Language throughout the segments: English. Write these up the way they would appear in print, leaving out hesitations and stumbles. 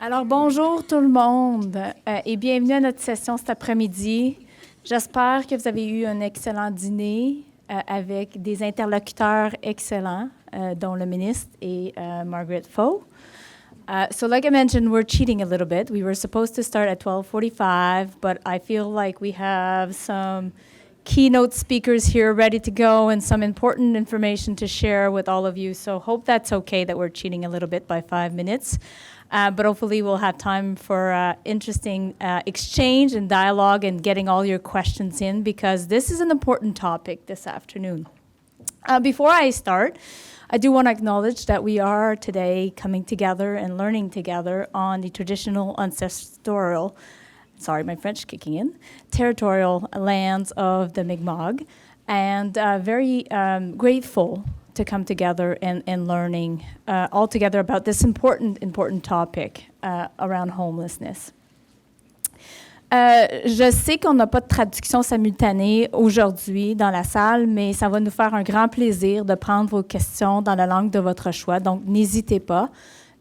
Alors, bonjour tout le monde et bienvenue à notre session cet après-midi. J'espère que vous avez eu un excellent dîner avec des interlocuteurs excellents, dont le ministre et Margaret Faux. So like I mentioned, we're cheating a little bit. We were supposed to start at 12:45, but I feel like we have some keynote speakers here ready to go and some important information to share with all of you. So hope that's okay that we're cheating a little bit by 5 minutes. But hopefully we'll have time for interesting exchange and dialogue and getting all your questions in, because this is an important topic this afternoon. Before I start, I do want to acknowledge that we are today coming together and learning together on the traditional ancestral, sorry, my French kicking in, territorial lands of the Mi'kmaq, and very grateful to come together and learning all together about this important topic around homelessness. Je sais qu'on n'a pas de traduction simultanée aujourd'hui dans la salle, mais ça va nous faire un grand plaisir de prendre vos questions dans la langue de votre choix, donc n'hésitez pas.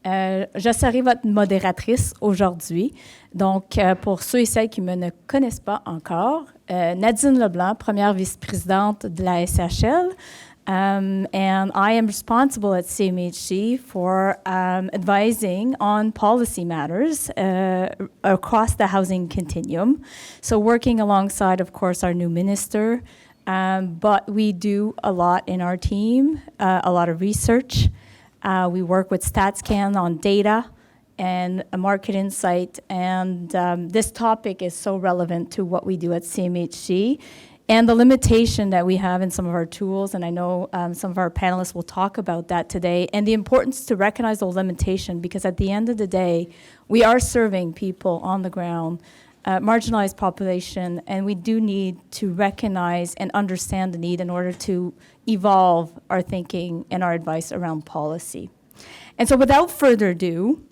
Je serai votre modératrice aujourd'hui. Donc, pour ceux et celles qui ne me connaissent pas encore, Nadine Leblanc, première vice-présidente de la SHL, and I am responsible at CMHC for advising on policy matters across the housing continuum. So working alongside, of course, our new minister, but we do a lot in our team, a lot of research. We work with StatsCan on data and a market insight, and this topic is so relevant to what we do at CMHC and the limitation that we have in some of our tools, and I know some of our panelists will talk about that today, and the importance to recognize those limitations, because at the end of the day, we are serving people on the ground, marginalized population, and we do need to recognize and understand the need in order to evolve our thinking and our advice around policy. And so without further ado,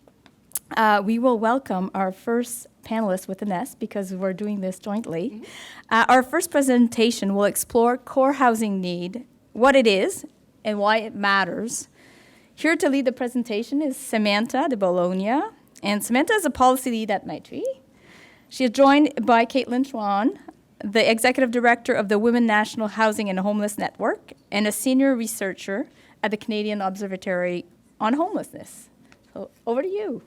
we will welcome our first panelist with an S, because we're doing this jointly. Our first presentation will explore core housing need, what it is, and why it matters. Here to lead the presentation is Samantha de Bologna, and Samantha is a policy lead at Maitri. She is joined by Caitlin Schwan, the executive director of the Women National Housing and Homeless Network, and a senior researcher at the Canadian Observatory on Homelessness. So over to you.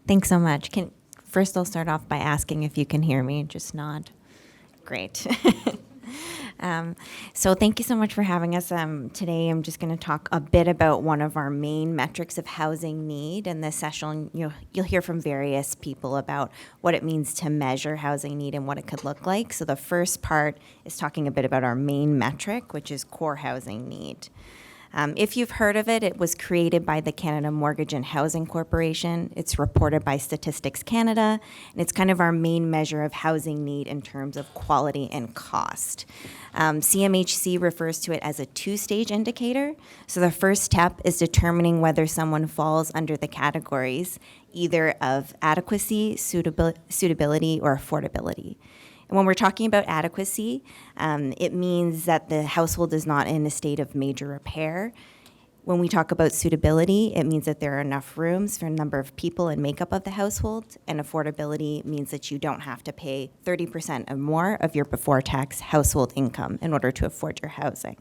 Thanks so much. First, I'll start off by asking if you can hear me. Just nod. Great. So thank you so much for having us. Today, I'm just going to talk a bit about one of our main metrics of housing need. In this session, you'll hear from various people about what it means to measure housing need and what it could look like. So the first part is talking a bit about our main metric, which is core housing need. If you've heard of it, it was created by the Canada Mortgage and Housing Corporation. It's reported by Statistics Canada, and it's kind of our main measure of housing need in terms of quality and cost. CMHC refers to it as a two-stage indicator. So the first step is determining whether someone falls under the categories either of adequacy, suitability, or affordability. And when we're talking about adequacy, it means that the household is not in a state of major repair. When we talk about suitability, it means that there are enough rooms for a number of people and makeup of the household. And affordability means that you don't have to pay 30% or more of your before-tax household income in order to afford your housing.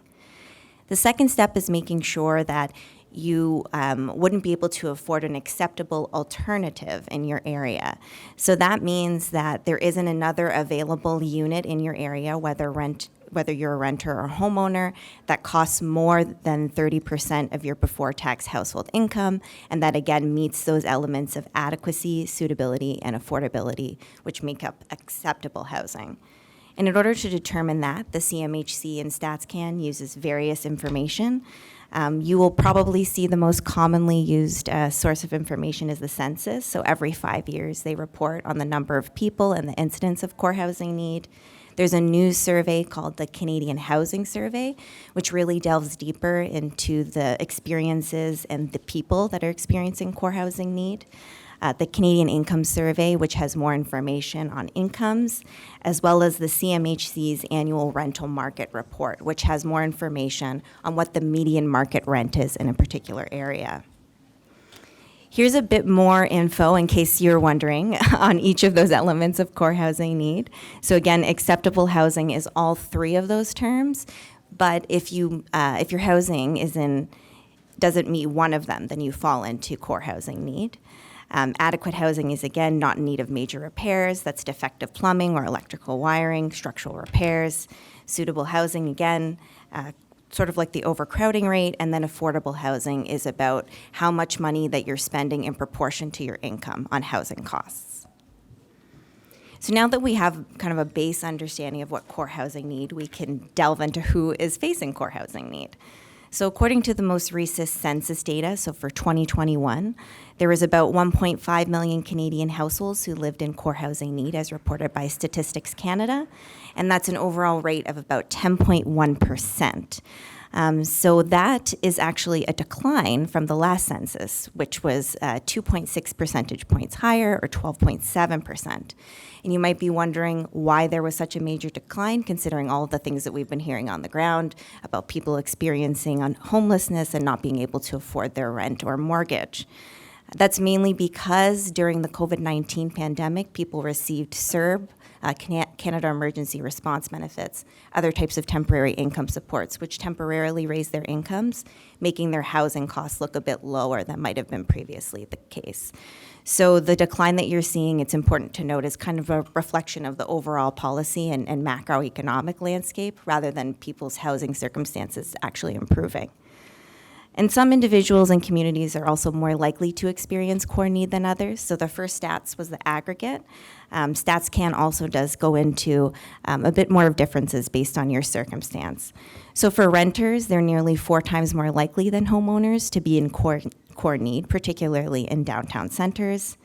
The second step is making sure that you wouldn't be able to afford an acceptable alternative in your area. So that means that there isn't another available unit in your area, whether you're a renter or homeowner, that costs more than 30% of your before-tax household income, and that again meets those elements of adequacy, suitability, and affordability, which make up acceptable housing. And in order to determine that, the CMHC and StatsCan uses various information. You will probably see the most commonly used source of information is the census. So every 5 years, they report on the number of people and the incidence of core housing need. There's a new survey called the Canadian Housing Survey, which really delves deeper into the experiences and the people that are experiencing core housing need. the Canadian Income Survey, which has more information on incomes, as well as the CMHC's annual rental market report, which has more information on what the median market rent is in a particular area. Here's a bit more info in case you're wondering on each of those elements of core housing need. So again, acceptable housing is all three of those terms, but if your housing doesn't meet one of them, then you fall into core housing need. Adequate housing is, again, not in need of major repairs. That's defective plumbing or electrical wiring, structural repairs. Suitable housing, again, sort of like the overcrowding rate, and then affordable housing is about how much money that you're spending in proportion to your income on housing costs. So now that we have kind of a base understanding of what core housing need, we can delve into who is facing core housing need. So according to the most recent census data, so for 2021, there was about 1.5 million Canadian households who lived in core housing need as reported by Statistics Canada, and that's an overall rate of about 10.1%. So that is actually a decline from the last census, which was 2.6 percentage points higher, or 12.7%. And you might be wondering why there was such a major decline, considering all of the things that we've been hearing on the ground about people experiencing homelessness and not being able to afford their rent or mortgage. That's mainly because during the COVID-19 pandemic, people received CERB, Canada Emergency Response Benefits, other types of temporary income supports, which temporarily raised their incomes, making their housing costs look a bit lower than might have been previously the case. So the decline that you're seeing, it's important to note, is kind of a reflection of the overall policy and macroeconomic landscape rather than people's housing circumstances actually improving. And some individuals and communities are also more likely to experience core need than others. So the first stats was the aggregate. StatsCan also does go into a bit more of differences based on your circumstance. So for renters, they're nearly 4 times more likely than homeowners to be in core need, particularly in downtown centers.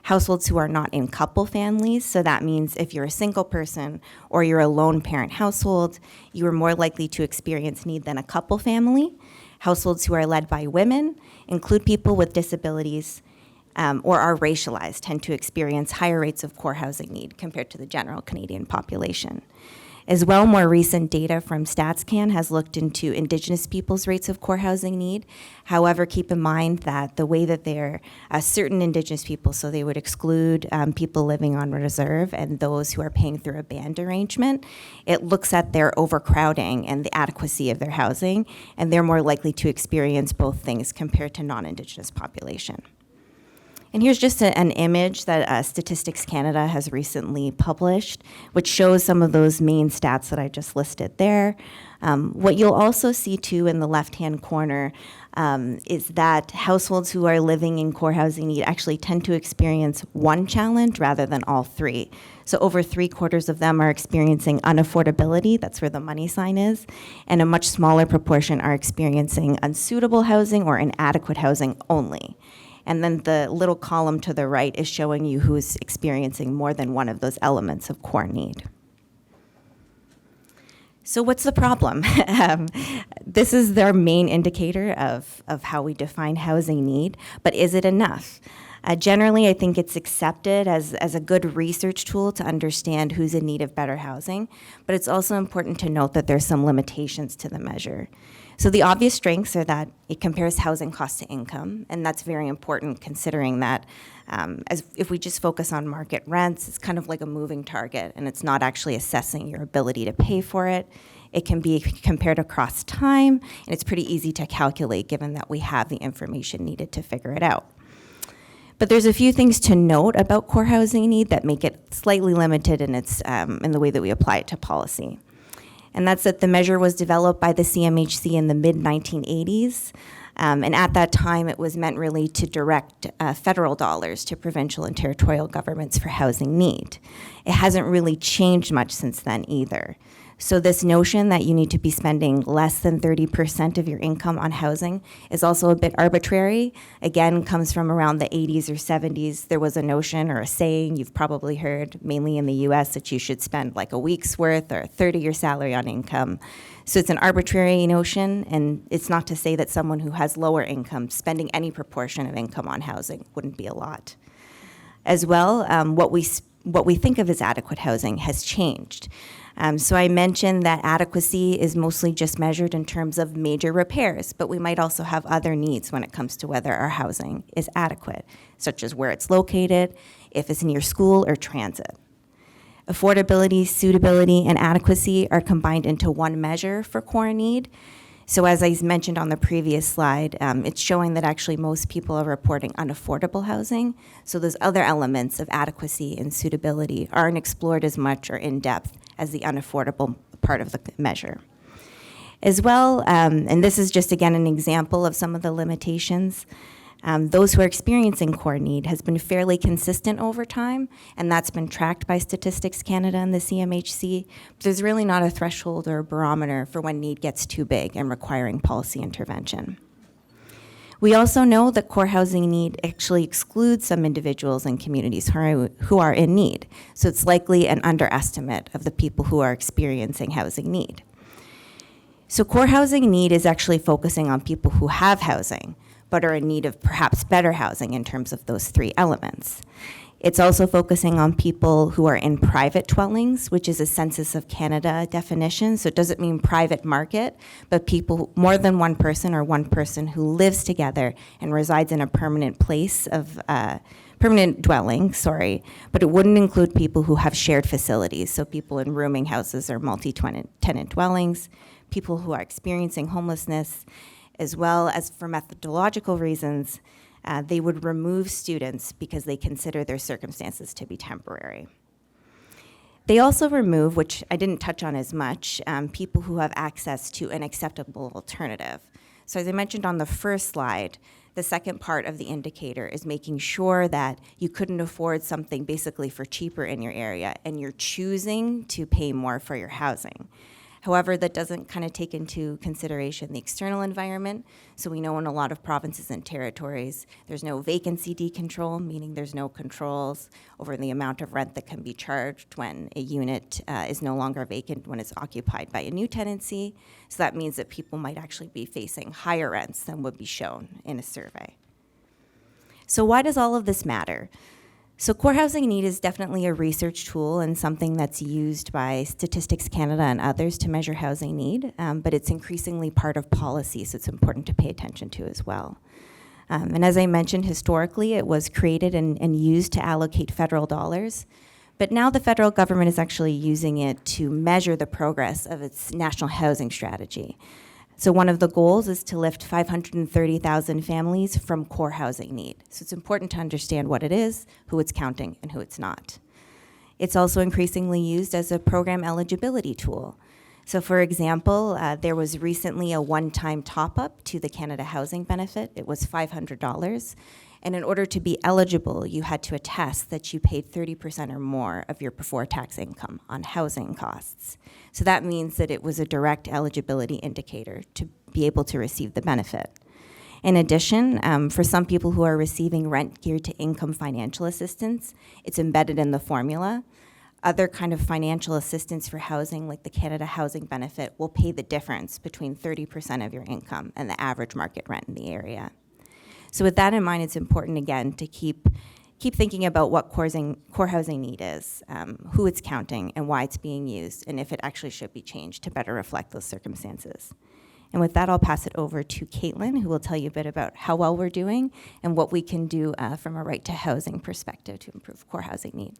Households who are not in couple families, so that means if you're a single person or you're a lone parent household, you are more likely to experience need than a couple family. Households who are led by women, include people with disabilities, or are racialized, tend to experience higher rates of core housing need compared to the general Canadian population. As well, more recent data from StatsCan has looked into Indigenous peoples' rates of core housing need. However, keep in mind that the way that they're certain Indigenous people, so they would exclude people living on reserve and those who are paying through a band arrangement, it looks at their overcrowding and the adequacy of their housing, and they're more likely to experience both things compared to non-Indigenous population. And here's just an image that Statistics Canada has recently published, which shows some of those main stats that I just listed there. What you'll also see too in the left-hand corner is that households who are living in core housing need actually tend to experience one challenge rather than all three. So over 3/4 of them are experiencing unaffordability, that's where the money sign is, and a much smaller proportion are experiencing unsuitable housing or inadequate housing only. And then the little column to the right is showing you who's experiencing more than one of those elements of core need. So what's the problem? This is their main indicator of how we define housing need, but is it enough? Generally, I think it's accepted as a good research tool to understand who's in need of better housing, but it's also important to note that there's some limitations to the measure. So the obvious strengths are that it compares housing cost to income, and that's very important considering that as if we just focus on market rents, it's kind of like a moving target, and it's not actually assessing your ability to pay for it. It can be compared across time, and it's pretty easy to calculate given that we have the information needed to figure it out. But there's a few things to note about core housing need that make it slightly limited in the way that we apply it to policy. And that's that the measure was developed by the CMHC in the mid-1980s. And at that time, it was meant really to direct federal dollars to provincial and territorial governments for housing need. It hasn't really changed much since then either. So this notion that you need to be spending less than 30% of your income on housing is also a bit arbitrary. Again, comes from around the 80s or 70s. There was a notion or a saying you've probably heard, mainly in the US, that you should spend like a week's worth or a third of your salary on income. So it's an arbitrary notion, and it's not to say that someone who has lower income spending any proportion of income on housing wouldn't be a lot. As well, what we think of as adequate housing has changed. So I mentioned that adequacy is mostly just measured in terms of major repairs, but we might also have other needs when it comes to whether our housing is adequate, such as where it's located, if it's near school or transit. Affordability, suitability, and adequacy are combined into one measure for core need. So as I mentioned on the previous slide, it's showing that actually most people are reporting unaffordable housing. So those other elements of adequacy and suitability aren't explored as much or in depth as the unaffordable part of the measure. As well, and this is just again an example of some of the limitations, those who are experiencing core need has been fairly consistent over time, and that's been tracked by Statistics Canada and the CMHC. But there's really not a threshold or a barometer for when need gets too big and requiring policy intervention. We also know that core housing need actually excludes some individuals and communities who are in need. So it's likely an underestimate of the people who are experiencing housing need. So core housing need is actually focusing on people who have housing, but are in need of perhaps better housing in terms of those three elements. It's also focusing on people who are in private dwellings, which is a Census of Canada definition. So it doesn't mean private market, but people, more than one person or one person who lives together and resides in a permanent place of, permanent dwelling, but it wouldn't include people who have shared facilities. So people in rooming houses or multi-tenant dwellings, people who are experiencing homelessness, as well as for methodological reasons, they would remove students because they consider their circumstances to be temporary. They also remove, which I didn't touch on as much, people who have access to an acceptable alternative. So as I mentioned on the first slide, the second part of the indicator is making sure that you couldn't afford something basically for cheaper in your area and you're choosing to pay more for your housing. However, that doesn't kind of take into consideration the external environment. So we know in a lot of provinces and territories, there's no vacancy decontrol, meaning there's no controls over the amount of rent that can be charged when a unit is no longer vacant when it's occupied by a new tenancy. So that means that people might actually be facing higher rents than would be shown in a survey. So why does all of this matter? So core housing need is definitely a research tool and something that's used by Statistics Canada and others to measure housing need, but it's increasingly part of policy, so it's important to pay attention to as well. And as I mentioned, historically, it was created and used to allocate federal dollars, but now the federal government is actually using it to measure the progress of its national housing strategy. So one of the goals is to lift 530,000 families from core housing need. So it's important to understand what it is, who it's counting, and who it's not. It's also increasingly used as a program eligibility tool. So for example, there was recently a one-time top-up to the Canada Housing Benefit. It was $500. And in order to be eligible, you had to attest that you paid 30% or more of your before-tax income on housing costs. So that means that it was a direct eligibility indicator to be able to receive the benefit. In addition, for some people who are receiving rent geared to income financial assistance, it's embedded in the formula. Other kind of financial assistance for housing, like the Canada Housing Benefit, will pay the difference between 30% of your income and the average market rent in the area. So with that in mind, it's important, again, to keep thinking about what core housing need is, who it's counting, and why it's being used, and if it actually should be changed to better reflect those circumstances. And with that, I'll pass it over to Caitlin, who will tell you a bit about how well we're doing and what we can do from a right to housing perspective to improve core housing need.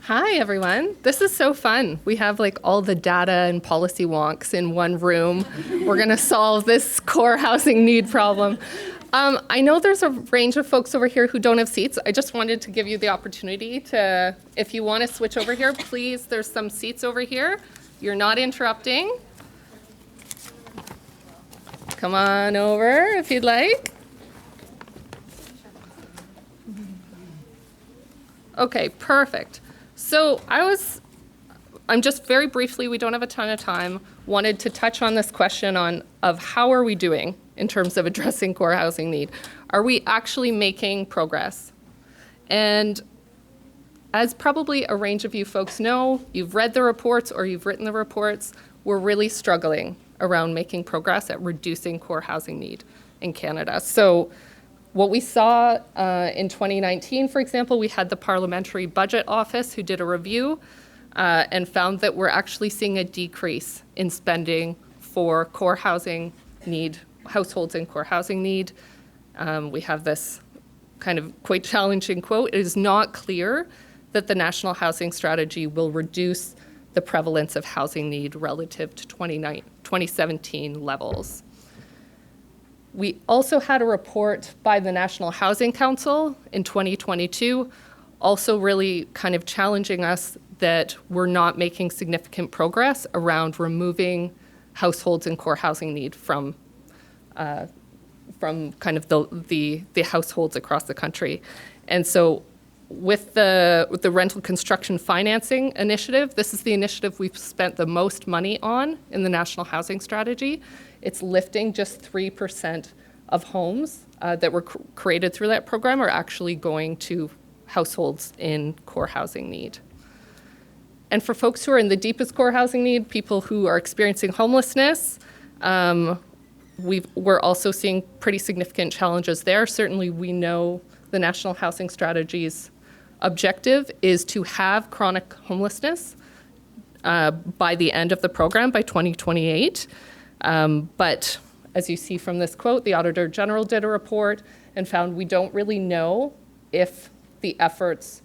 Hi, everyone. This is so fun. We have like all the data and policy wonks in one room. We're going to solve this core housing need problem. I know there's a range of folks over here who don't have seats. I just wanted to give you the opportunity to, if you want to switch over here, please, there's some seats over here. You're not interrupting. Come on over if you'd like. Okay, perfect. So I'm just very briefly, we don't have a ton of time, wanted to touch on this question of how are we doing in terms of addressing core housing need? Are we actually making progress? And as probably a range of you folks know, you've read the reports or you've written the reports, we're really struggling around making progress at reducing core housing need in Canada. So what we saw in 2019, for example, we had the Parliamentary Budget Office who did a review and found that we're actually seeing a decrease in spending for core housing need, households in core housing need. We have this kind of quite challenging quote: "It is not clear that the National Housing Strategy will reduce the prevalence of housing need relative to 2017 levels." We also had a report by the National Housing Council in 2022, also really kind of challenging us that we're not making significant progress around removing households in core housing need from kind of the households across the country. And so with the rental construction financing initiative, this is the initiative we've spent the most money on in the National Housing Strategy. It's lifting just 3% of homes that were created through that program are actually going to households in core housing need. And for folks who are in the deepest core housing need, people who are experiencing homelessness, we're also seeing pretty significant challenges there. Certainly we know the National Housing Strategy's objective is to have chronic homelessness by the end of the program, by 2028. But as you see from this quote, the Auditor General did a report and found we don't really know if the efforts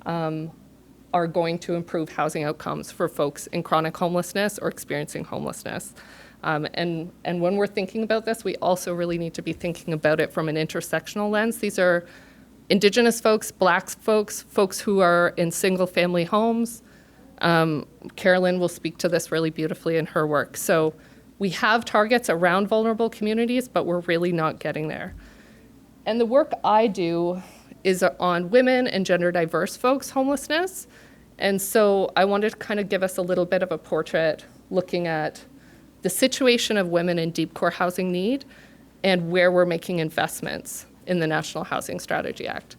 are going to improve housing outcomes for folks in chronic homelessness or experiencing homelessness. And when we're thinking about this, we also really need to be thinking about it from an intersectional lens. These are Indigenous folks, Black folks, folks who are in single-family homes. Carolyn will speak to this really beautifully in her work. So we have targets around vulnerable communities, but we're really not getting there. And the work I do is on women and gender diverse folks' homelessness. And so I wanted to kind of give us a little bit of a portrait looking at the situation of women in deep core housing need and where we're making investments in the National Housing Strategy Act.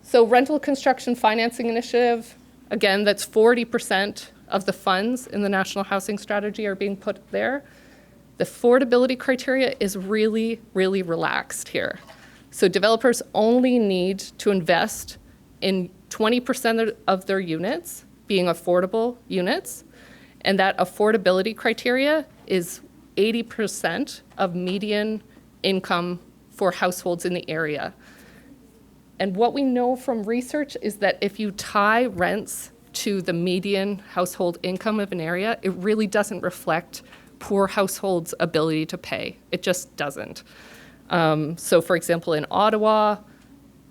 So rental construction financing initiative, again, that's 40% of the funds in the National Housing Strategy are being put there. The affordability criteria is really, really relaxed here. So developers only need to invest in 20% of their units being affordable units, and that affordability criteria is 80% of median income for households in the area. And what we know from research is that if you tie rents to the median household income of an area, it really doesn't reflect poor households' ability to pay. It just doesn't. So for example, in Ottawa,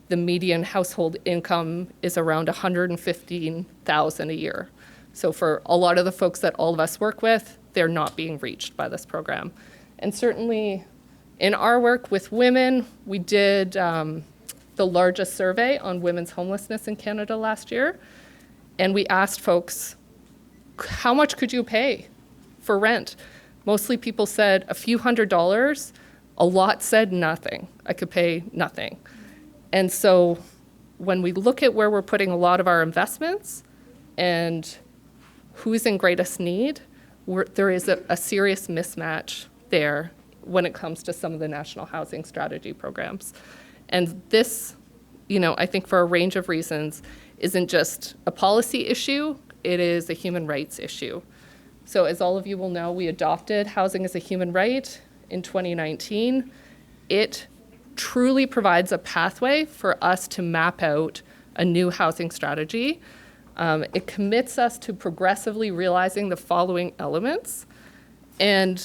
the median household income is around $115,000 a year. So for a lot of the folks that all of us work with, they're not being reached by this program. And certainly in our work with women, we did the largest survey on women's homelessness in Canada last year. And we asked folks, how much could you pay for rent? Mostly people said a few $100s. A lot said nothing. I could pay nothing. And so when we look at where we're putting a lot of our investments and who's in greatest need, there is a serious mismatch there when it comes to some of the National Housing Strategy programs. And this, I think for a range of reasons, isn't just a policy issue, it is a human rights issue. So as all of you will know, we adopted housing as a human right in 2019. It truly provides a pathway for us to map out a new housing strategy. It commits us to progressively realizing the following elements. And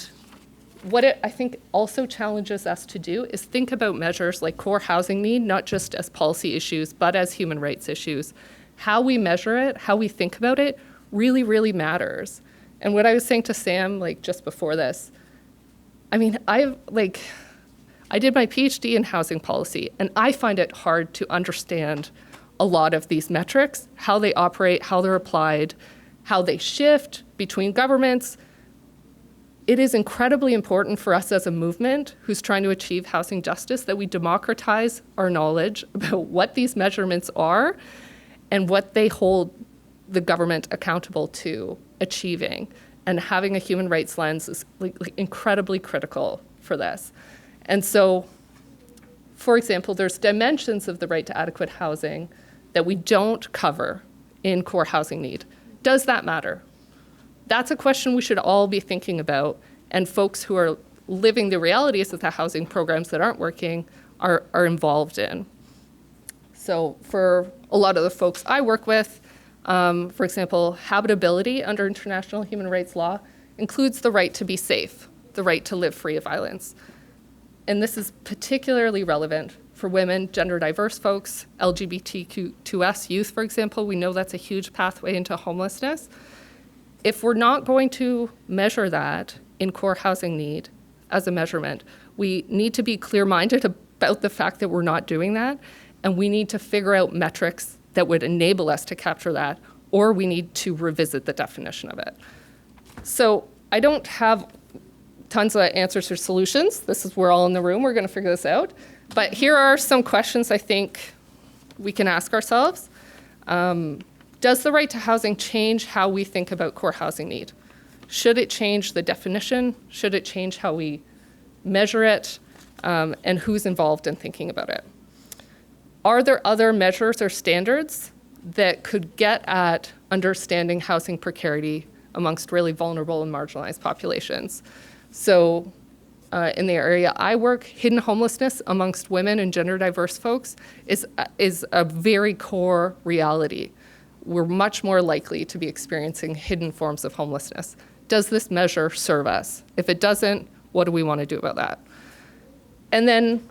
what it, I think, also challenges us to do is think about measures like core housing need, not just as policy issues, but as human rights issues. How we measure it, how we think about it, really, really matters. And what I was saying to Sam, just before this, I did my PhD in housing policy, and I find it hard to understand a lot of these metrics, how they operate, how they're applied, how they shift between governments. It is incredibly important for us as a movement who's trying to achieve housing justice that we democratize our knowledge about what these measurements are and what they hold the government accountable to achieving. and having a human rights lens is like incredibly critical for this. And so, for example, there's dimensions of the right to adequate housing that we don't cover in core housing need. Does that matter? That's a question we should all be thinking about, and folks who are living the realities of the housing programs that aren't working are involved in. So for a lot of the folks I work with, for example, habitability under international human rights law includes the right to be safe, the right to live free of violence. And this is particularly relevant for women, gender diverse folks, LGBTQ2S youth, for example. We know that's a huge pathway into homelessness. If we're not going to measure that in core housing need as a measurement, we need to be clear-minded about the fact that we're not doing that, and we need to figure out metrics that would enable us to capture that, or we need to revisit the definition of it. So I don't have tons of answers or solutions. This is, we're all in the room, we're gonna figure this out. But here are some questions I think we can ask ourselves. Does the right to housing change how we think about core housing need? Should it change the definition? Should it change how we measure it? And who's involved in thinking about it? Are there other measures or standards that could get at understanding housing precarity amongst really vulnerable and marginalized populations? So in the area I work, hidden homelessness amongst women and gender diverse folks is a very core reality. We're much more likely to be experiencing hidden forms of homelessness. Does this measure serve us? If it doesn't, what do we want to do about that? And then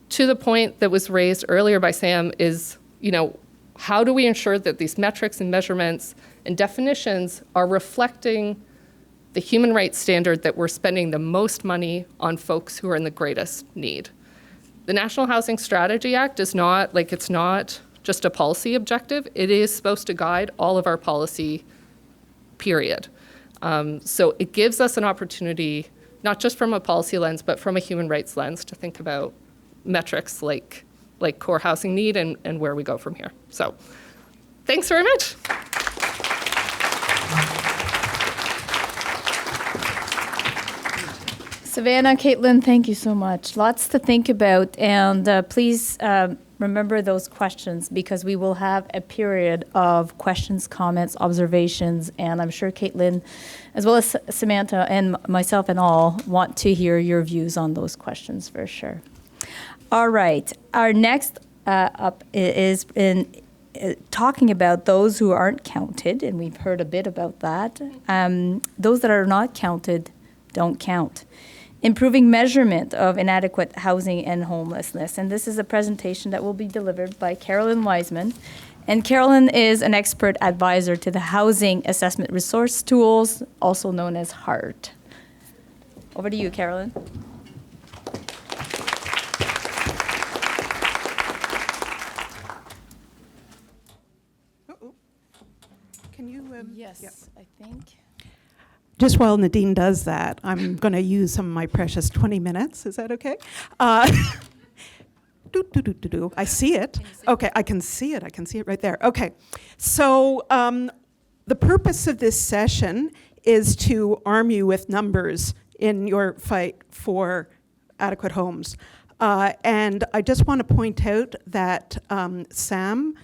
to the point that was raised earlier by Sam is, how do we ensure that these metrics and measurements and definitions are reflecting the human rights standard that we're spending the most money on folks who are in the greatest need? The National Housing Strategy Act is not, it's not just a policy objective. It is supposed to guide all of our policy, period. So it gives us an opportunity, not just from a policy lens, but from a human rights lens, to think about metrics like core housing need and where we go from here. So thanks very much. Savannah, Caitlin, thank you so much. Lots to think about, and please remember those questions, because we will have a period of questions, comments, observations, and I'm sure Caitlin, as well as Samantha and myself and all, want to hear your views on those questions for sure. All right, our next up is in talking about those who aren't counted, and we've heard a bit about that. Those that are not counted don't count. Improving measurement of inadequate housing and homelessness. And this is a presentation that will be delivered by Carolyn Wiseman. And Carolyn is an expert advisor to the Housing Assessment Resource Tools, also known as HART. Over to you, Carolyn. Can you? Yes, yeah. I think. Just while Nadine does that, I'm going to use some of my precious 20 minutes. Is that okay? I see it. Okay, I can see it. I can see it right there. Okay. So the purpose of this session is to arm you with numbers in your fight for adequate homes. And I just want to point out that Sam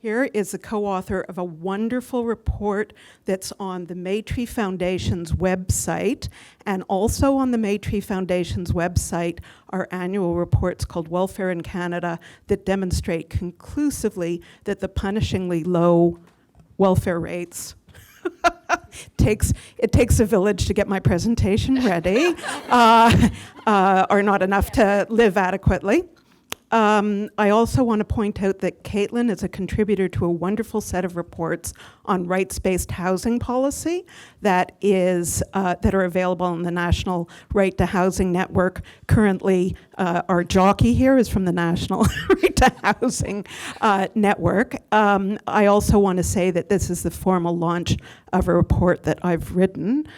here is the co-author of a wonderful report that's on the Maytree Foundation's website, and also on the Maytree Foundation's website are annual reports called Welfare in Canada that demonstrate conclusively that the punishingly low welfare rates it takes a village to get my presentation ready, are not enough to live adequately. I also want to point out that Caitlin is a contributor to a wonderful set of reports on rights-based housing policy that are available on the National Right to Housing Network. Currently, our jockey here is from the National Right to Housing Network. I also want to say that this is the formal launch of a report that I've written,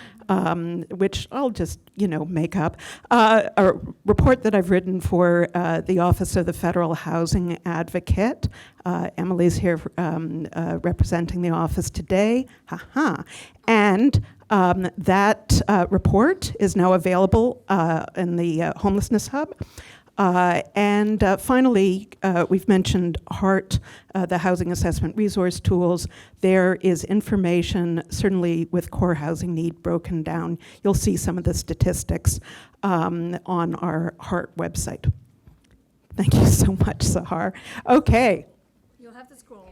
which I'll just, make up, a report that I've written for the Office of the Federal Housing Advocate. Emily's here representing the office today. And That report is now available in the Homelessness Hub. And finally, we've mentioned HART, the Housing Assessment Resource Tools. There is information, certainly with core housing need broken down. You'll see some of the statistics on our HART website. Thank you so much, Sahar. Okay. You'll have to scroll.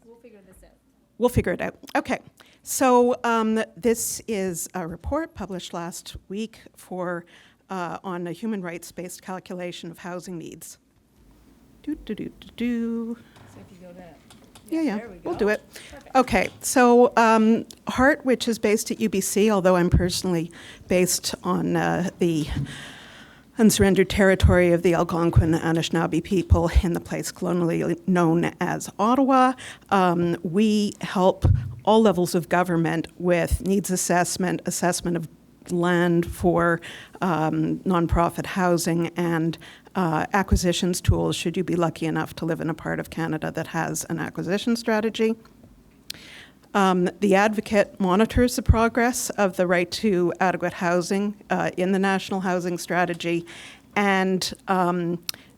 We'll figure this out. We'll figure it out. Okay. So this is a report published last week on a human rights-based calculation of housing needs. So if you go to... Yeah, there we we'll go. do it. Perfect. Okay, so HART, which is based at UBC, although I'm personally based on the unsurrendered territory of the Algonquin Anishinaabe people in the place colonially known as Ottawa. We help all levels of government with needs assessment of land for nonprofit housing, and acquisitions tools should you be lucky enough to live in a part of Canada that has an acquisition strategy. The advocate monitors the progress of the right to adequate housing in the National Housing Strategy, and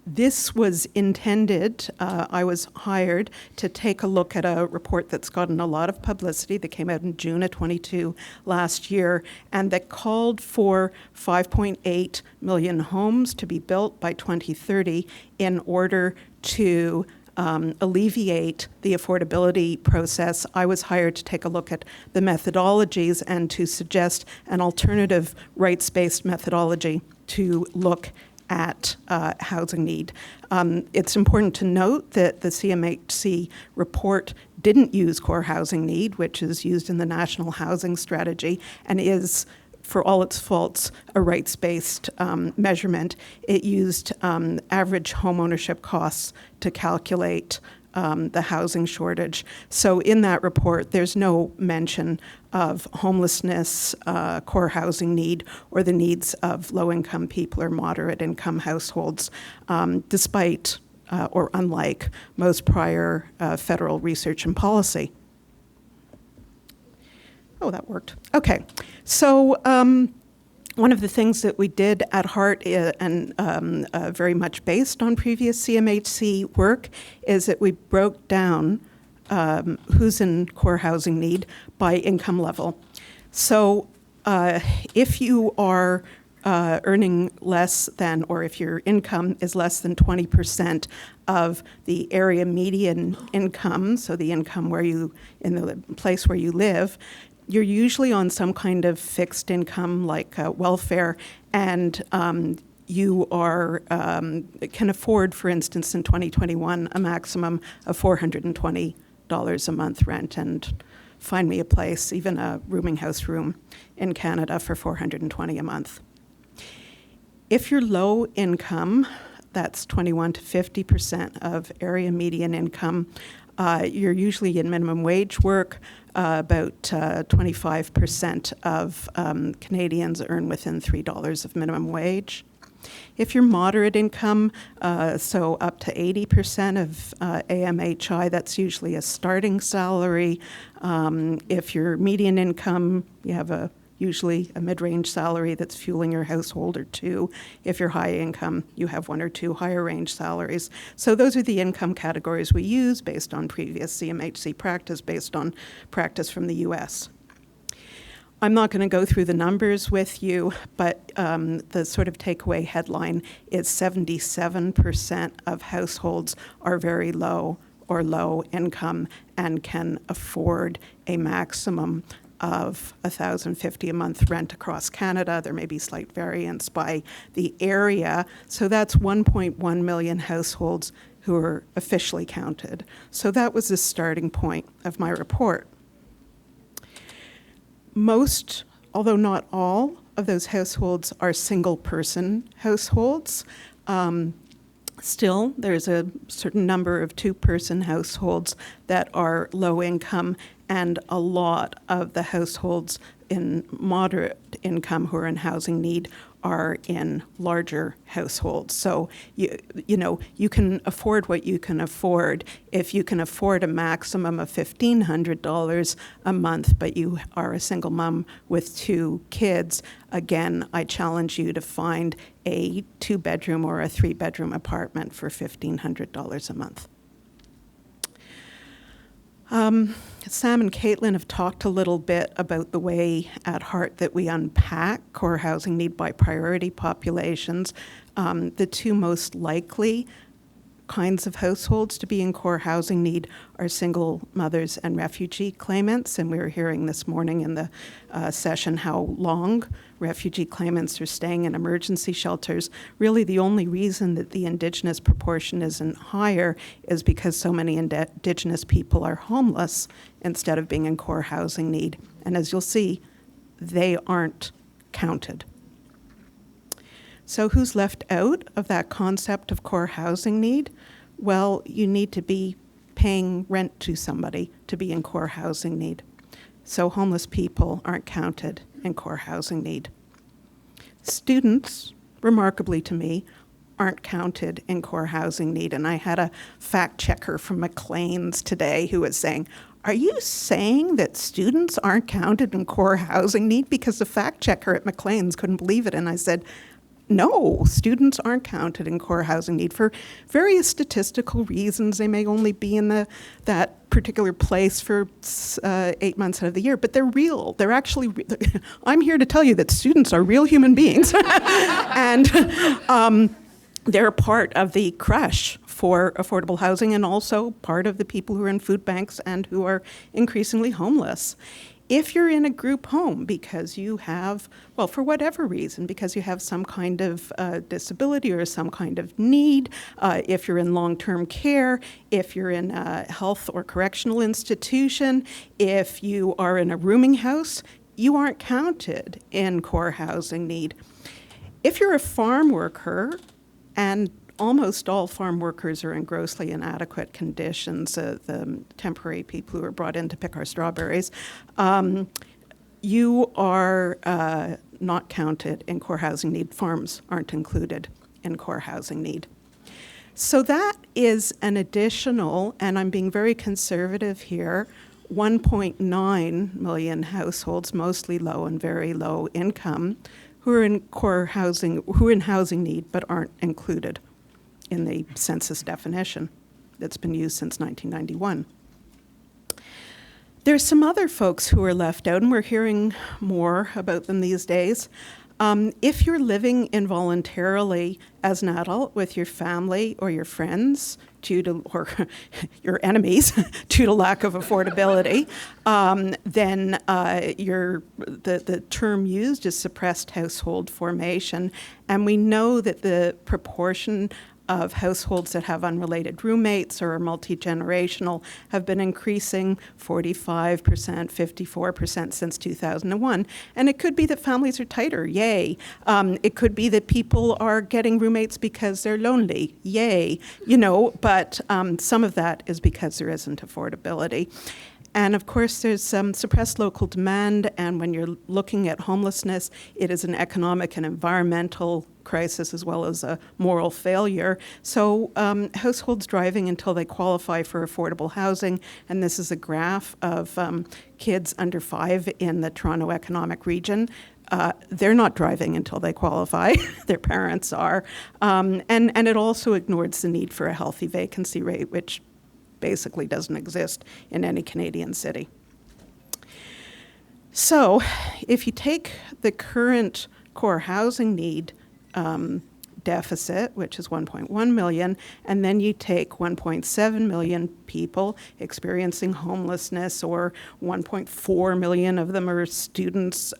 this was intended, I was hired to take a look at a report that's gotten a lot of publicity that came out in June of 22 last year, and that called for 5.8 million homes to be built by 2030 in order to alleviate the affordability process. I was hired to take a look at the methodologies and to suggest an alternative rights-based methodology to look at housing need. It's important to note that the CMHC report didn't use core housing need, which is used in the National Housing Strategy and is, for all its faults, a rights-based measurement. It used average home ownership costs to calculate the housing shortage. So in that report, there's no mention of homelessness, core housing need, or the needs of low-income people or moderate-income households, despite or unlike most prior federal research and policy. Oh, that worked. Okay. So one of the things that we did at HART, and very much based on previous CMHC work, is that we broke down who's in core housing need by income level. So if you are earning less than, or if your income is less than 20% of the area median income, so the income where you, in the place where you live, you're usually on some kind of fixed income like welfare, and you are can afford, for instance, in 2021, a maximum of $420 a month rent. And find me a place, even a rooming house room in Canada, for $420 a month. If you're low income, that's 21 to 50% of area median income. You're usually in minimum wage work. About 25% of Canadians earn within $3 of minimum wage. If you're moderate income, so up to 80% of AMHI, that's usually a starting salary. If you're median income, you have usually a mid-range salary that's fueling your household or two. If you're high income, you have one or two higher range salaries. So those are the income categories we use based on previous CMHC practice, based on practice from the US. I'm not going to go through the numbers with you, but the sort of takeaway headline is 77% of households are very low or low income and can afford a maximum of $1,050 a month rent across Canada. There may be slight variance by the area. So that's 1.1 million households who are officially counted. So that was the starting point of my report. Most, although not all, of those households are single-person households. Still, there's a certain number of two-person households that are low income, and a lot of the households in moderate income who are in housing need are in larger households. So you can afford what you can afford. If you can afford a maximum of $1,500 a month, but you are a single mom with 2 kids, again, I challenge you to find a 2-bedroom or a 3-bedroom apartment for $1,500 a month. Sam and Caitlin have talked a little bit about the way at Heart that we unpack core housing need by priority populations. The 2 most likely kinds of households to be in core housing need are single mothers and refugee claimants, and we were hearing this morning in the session how long refugee claimants are staying in emergency shelters. Really, the only reason that the Indigenous proportion isn't higher is because so many Indigenous people are homeless instead of being in core housing need. And as you'll see, they aren't counted. So who's left out of that concept of core housing need? Well, you need to be paying rent to somebody to be in core housing need. So homeless people aren't counted in core housing need. Students, remarkably to me, aren't counted in core housing need. And I had a fact checker from Maclean's today who was saying, are you saying that students aren't counted in core housing need? Because the fact checker at Maclean's couldn't believe it. And I said, no, students aren't counted in core housing need for various statistical reasons. They may only be in that particular place for 8 months out of the year, but they're real. They're actually, I'm here to tell you that students are real human beings. And they're part of the crush for affordable housing and also part of the people who are in food banks and who are increasingly homeless. If you're in a group home because you have, well, for whatever reason, because you have some kind of disability or some kind of need, if you're in long-term care, if you're in a health or correctional institution, if you are in a rooming house, you aren't counted in core housing need. If you're a farm worker, and almost all farm workers are in grossly inadequate conditions, the temporary people who are brought in to pick our strawberries, you are not counted in core housing need. Farms aren't included in core housing need. So that is an additional, and I'm being very conservative here, 1.9 million households, mostly low and very low income, who are in core housing, who are in housing need but aren't included in the census definition that's been used since 1991. There's some other folks who are left out, and we're hearing more about them these days. If you're living involuntarily as an adult with your family or your friends or your enemies due to lack of affordability, then the term used is suppressed household formation. And we know that the proportion of households that have unrelated roommates or are multi-generational have been increasing 45%, 54% since 2001. And it could be that families are tighter, yay. It could be that people are getting roommates because they're lonely, yay. But some of that is because there isn't affordability. And of course, there's suppressed local demand, and when you're looking at homelessness, it is an economic and environmental crisis as well as a moral failure. So households driving until they qualify for affordable housing, and this is a graph of kids under 5 in the Toronto Economic Region. They're not driving until they qualify. Their parents are. And it also ignores the need for a healthy vacancy rate, which basically doesn't exist in any Canadian city. So if you take the current core housing need deficit, which is 1.1 million, and then you take 1.7 million people experiencing homelessness, or 1.4 million of them are students,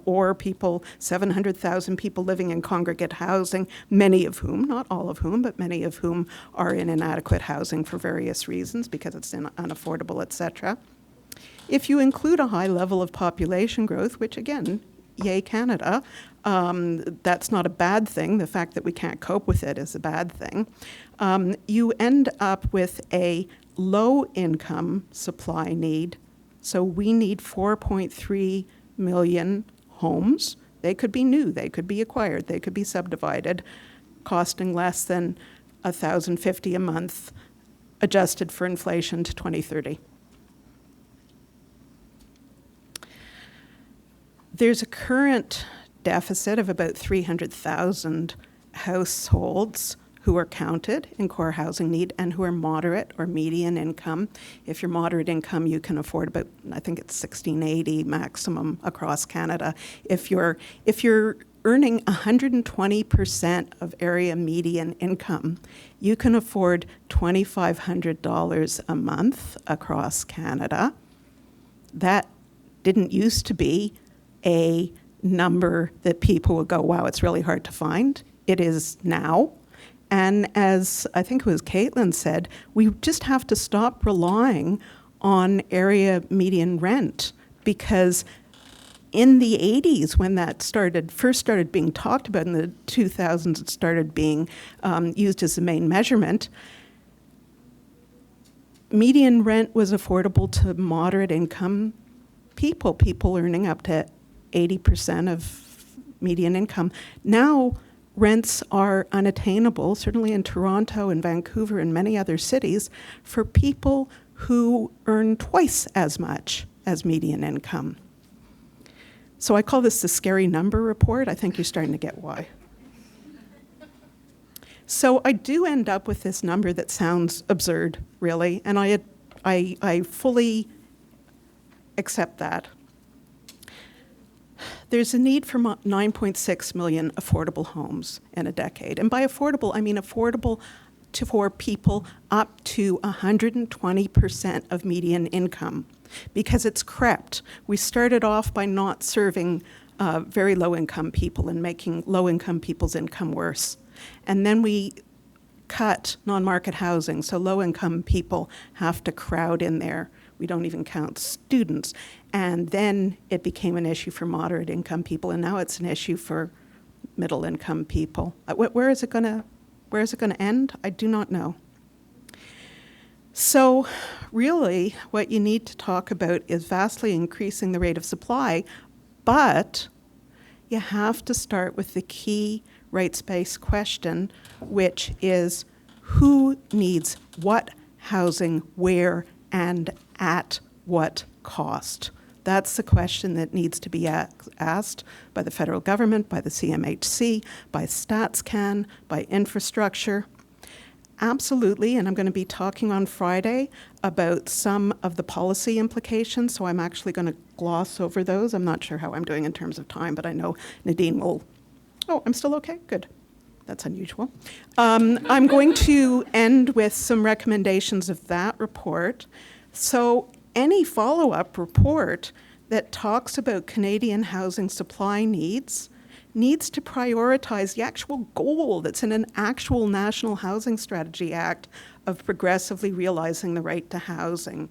or people, 700,000 people living in congregate housing, many of whom, not all of whom, but many of whom are in inadequate housing for various reasons because it's unaffordable, etc. If you include a high level of population growth, which again, yay Canada, that's not a bad thing. The fact that we can't cope with it is a bad thing. You end up with a low income supply need. So we need 4.3 million homes They could be new, they could be acquired, they could be subdivided, costing less than $1,050 a month, adjusted for inflation to 2030. There's a current deficit of about 300,000 households who are counted in core housing need and who are moderate or median income. If you're moderate income, you can afford about, I think it's $1,680 maximum across Canada. If you're earning 120% of area median income, you can afford $2,500 a month across Canada. That didn't used to be a number that people would go, wow, it's really hard to find. It is now. And as I think it was Caitlin said, we just have to stop relying on area median rent, because in the 80s, when that first started being talked about, in the 2000s it started being used as the main measurement, median rent was affordable to moderate income people earning up to 80% of median income. Now, rents are unattainable, certainly in Toronto and Vancouver and many other cities, for people who earn twice as much as median income. So I call this the scary number report. I think you're starting to get why. So I do end up with this number that sounds absurd, really, and I fully accept that. There's a need for 9.6 million affordable homes in a decade. And by affordable, I mean affordable for people up to 120% of median income, because it's crept. We started off by not serving very low-income people and making low-income people's income worse. And then we cut non-market housing, so low-income people have to crowd in there. We don't even count students. And then it became an issue for moderate income people, and now it's an issue for middle income people. Where is it going to end? I do not know. So really, what you need to talk about is vastly increasing the rate of supply, but you have to start with the key rights-based question, which is who needs what housing, where, and at what cost? That's the question that needs to be asked by the federal government, by the CMHC, by StatsCan, by infrastructure. Absolutely, and I'm going to be talking on Friday about some of the policy implications, so I'm actually going to gloss over those. I'm not sure how I'm doing in terms of time, but I know Nadine will. Oh, I'm still okay? Good. That's unusual. I'm going to end with some recommendations of that report. So any follow-up report that talks about Canadian housing supply needs to prioritize the actual goal that's in an actual National Housing Strategy Act of progressively realizing the right to housing.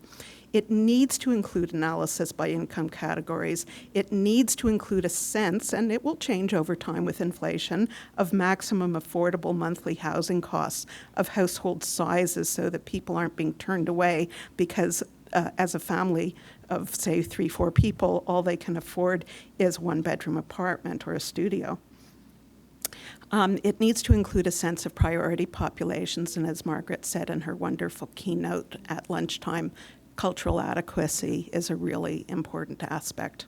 It needs to include analysis by income categories. It needs to include a sense, and it will change over time with inflation, of maximum affordable monthly housing costs, of household sizes, so that people aren't being turned away because as a family of, say, 3-4 people, all they can afford is one-bedroom apartment or a studio. It needs to include a sense of priority populations, and as Margaret said in her wonderful keynote at lunchtime, cultural adequacy is a really important aspect.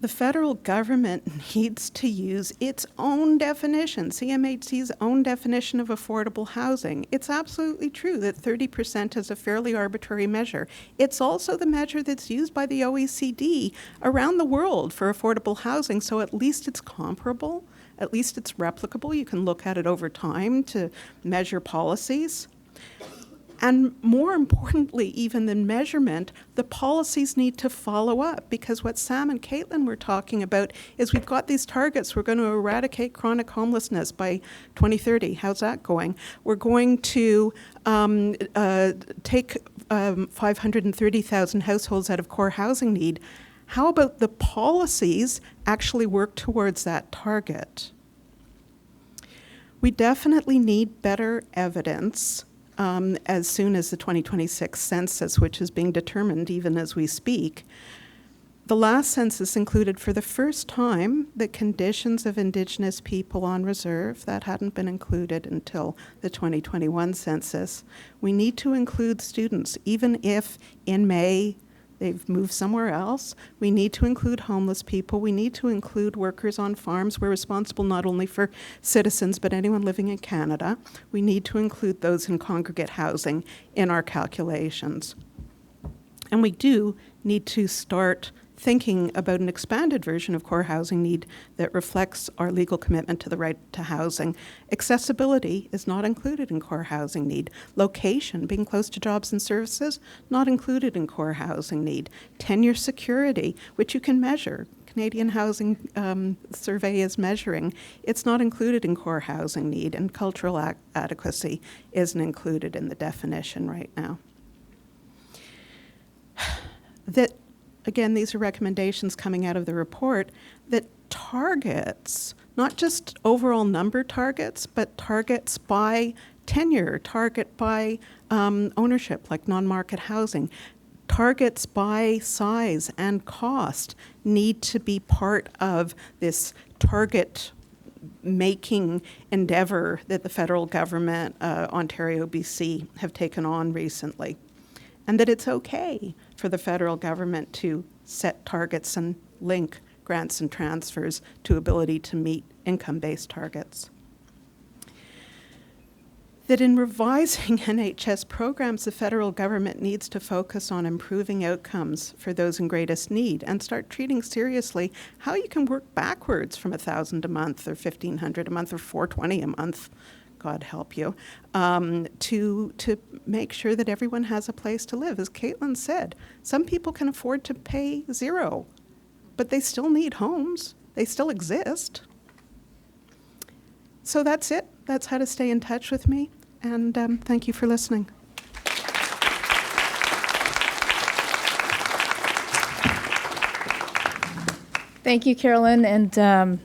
The federal government needs to use its own definition, CMHC's own definition of affordable housing. It's absolutely true that 30% is a fairly arbitrary measure. It's also the measure that's used by the OECD around the world for affordable housing, so at least it's comparable, at least it's replicable. You can look at it over time to measure policies. And more importantly, even than measurement, the policies need to follow up, because what Sam and Caitlin were talking about is we've got these targets. We're going to eradicate chronic homelessness by 2030. How's that going? We're going to take 530,000 households out of core housing need. How about the policies actually work towards that target? We definitely need better evidence as soon as the 2026 census, which is being determined even as we speak, The last census included for the first time the conditions of Indigenous people on reserve. That hadn't been included until the 2021 census. We need to include students, even if in May they've moved somewhere else. We need to include homeless people. We need to include workers on farms. We're responsible not only for citizens, but anyone living in Canada. We need to include those in congregate housing in our calculations. And we do need to start thinking about an expanded version of core housing need that reflects our legal commitment to the right to housing. Accessibility is not included in core housing need. Location, being close to jobs and services, not included in core housing need. Tenure security, which you can measure. Canadian Housing Survey is measuring. It's not included in core housing need, and cultural adequacy isn't included in the definition right now. That, again, these are recommendations coming out of the report that targets, not just overall number targets, but targets by tenure, target by ownership, like non-market housing, targets by size and cost need to be part of this target making endeavor that the federal government, Ontario, BC, have taken on recently. And that it's okay for the federal government to set targets and link grants and transfers to ability to meet income-based targets. That in revising NHS programs, the federal government needs to focus on improving outcomes for those in greatest need and start treating seriously how you can work backwards from $1,000 a month or $1,500 a month or $420 a month, God help you, to make sure that everyone has a place to live. As Caitlin said, some people can afford to pay zero, but they still need homes. They still exist. So that's it. That's how to stay in touch with me. And thank you for listening. Thank you, Carolyn, and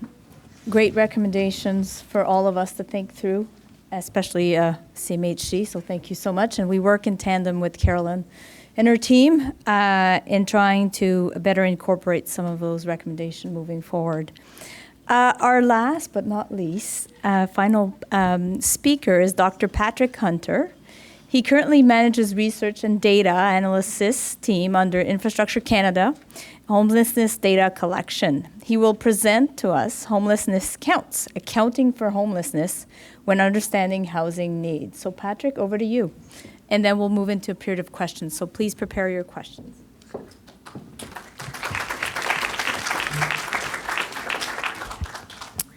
great recommendations for all of us to think through, especially CMHC, so thank you so much. And we work in tandem with Carolyn and her team in trying to better incorporate some of those recommendations moving forward. Our last but not least, final speaker is Dr. Patrick Hunter. He currently manages research and data analysis team under Infrastructure Canada, homelessness data collection. He will present to us Homelessness Counts, Accounting for Homelessness when Understanding Housing Needs. So Patrick, over to you. And then we'll move into a period of questions. So please prepare your questions.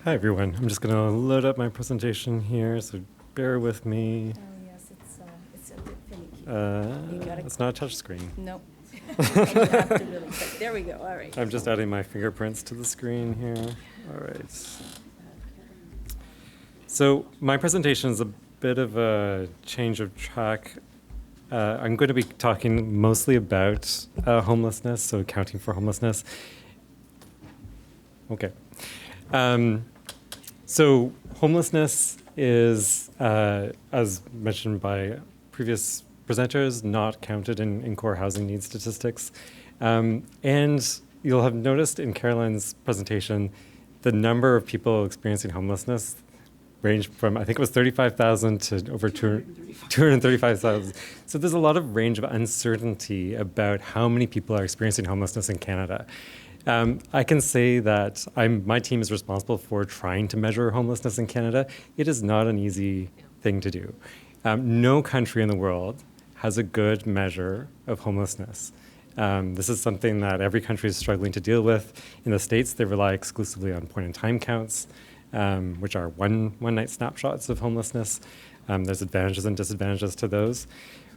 Hi, everyone. I'm just going to load up my presentation here, so bear with me. Oh, yes, it's a bit finicky. It's not a touch screen. Nope. You have to really click. There we go. All right. I'm just adding my fingerprints to the screen here. All right. So my presentation is a bit of a change of track. I'm going to be talking mostly about homelessness, so accounting for homelessness. Okay. So homelessness is, as mentioned by previous presenters, not counted in core housing needs statistics. And you'll have noticed in Carolyn's presentation, the number of people experiencing homelessness ranged from, I think it was 35,000 to over 235,000. So there's a lot of range of uncertainty about how many people are experiencing homelessness in Canada. I can say that my team is responsible for trying to measure homelessness in Canada. It is not an easy thing to do. No country in the world has a good measure of homelessness. This is something that every country is struggling to deal with. In the States, they rely exclusively on point-in-time counts, which are one-night snapshots of homelessness. There's advantages and disadvantages to those.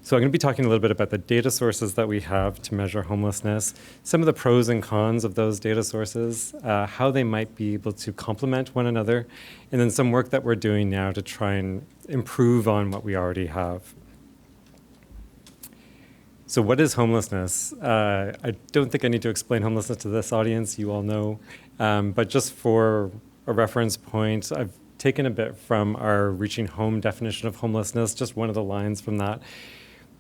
So I'm going to be talking a little bit about the data sources that we have to measure homelessness, some of the pros and cons of those data sources, how they might be able to complement one another, and then some work that we're doing now to try and improve on what we already have. So what is homelessness? I don't think I need to explain homelessness to this audience. You all know. But just for a reference point, I've taken a bit from our Reaching Home definition of homelessness, just one of the lines from that.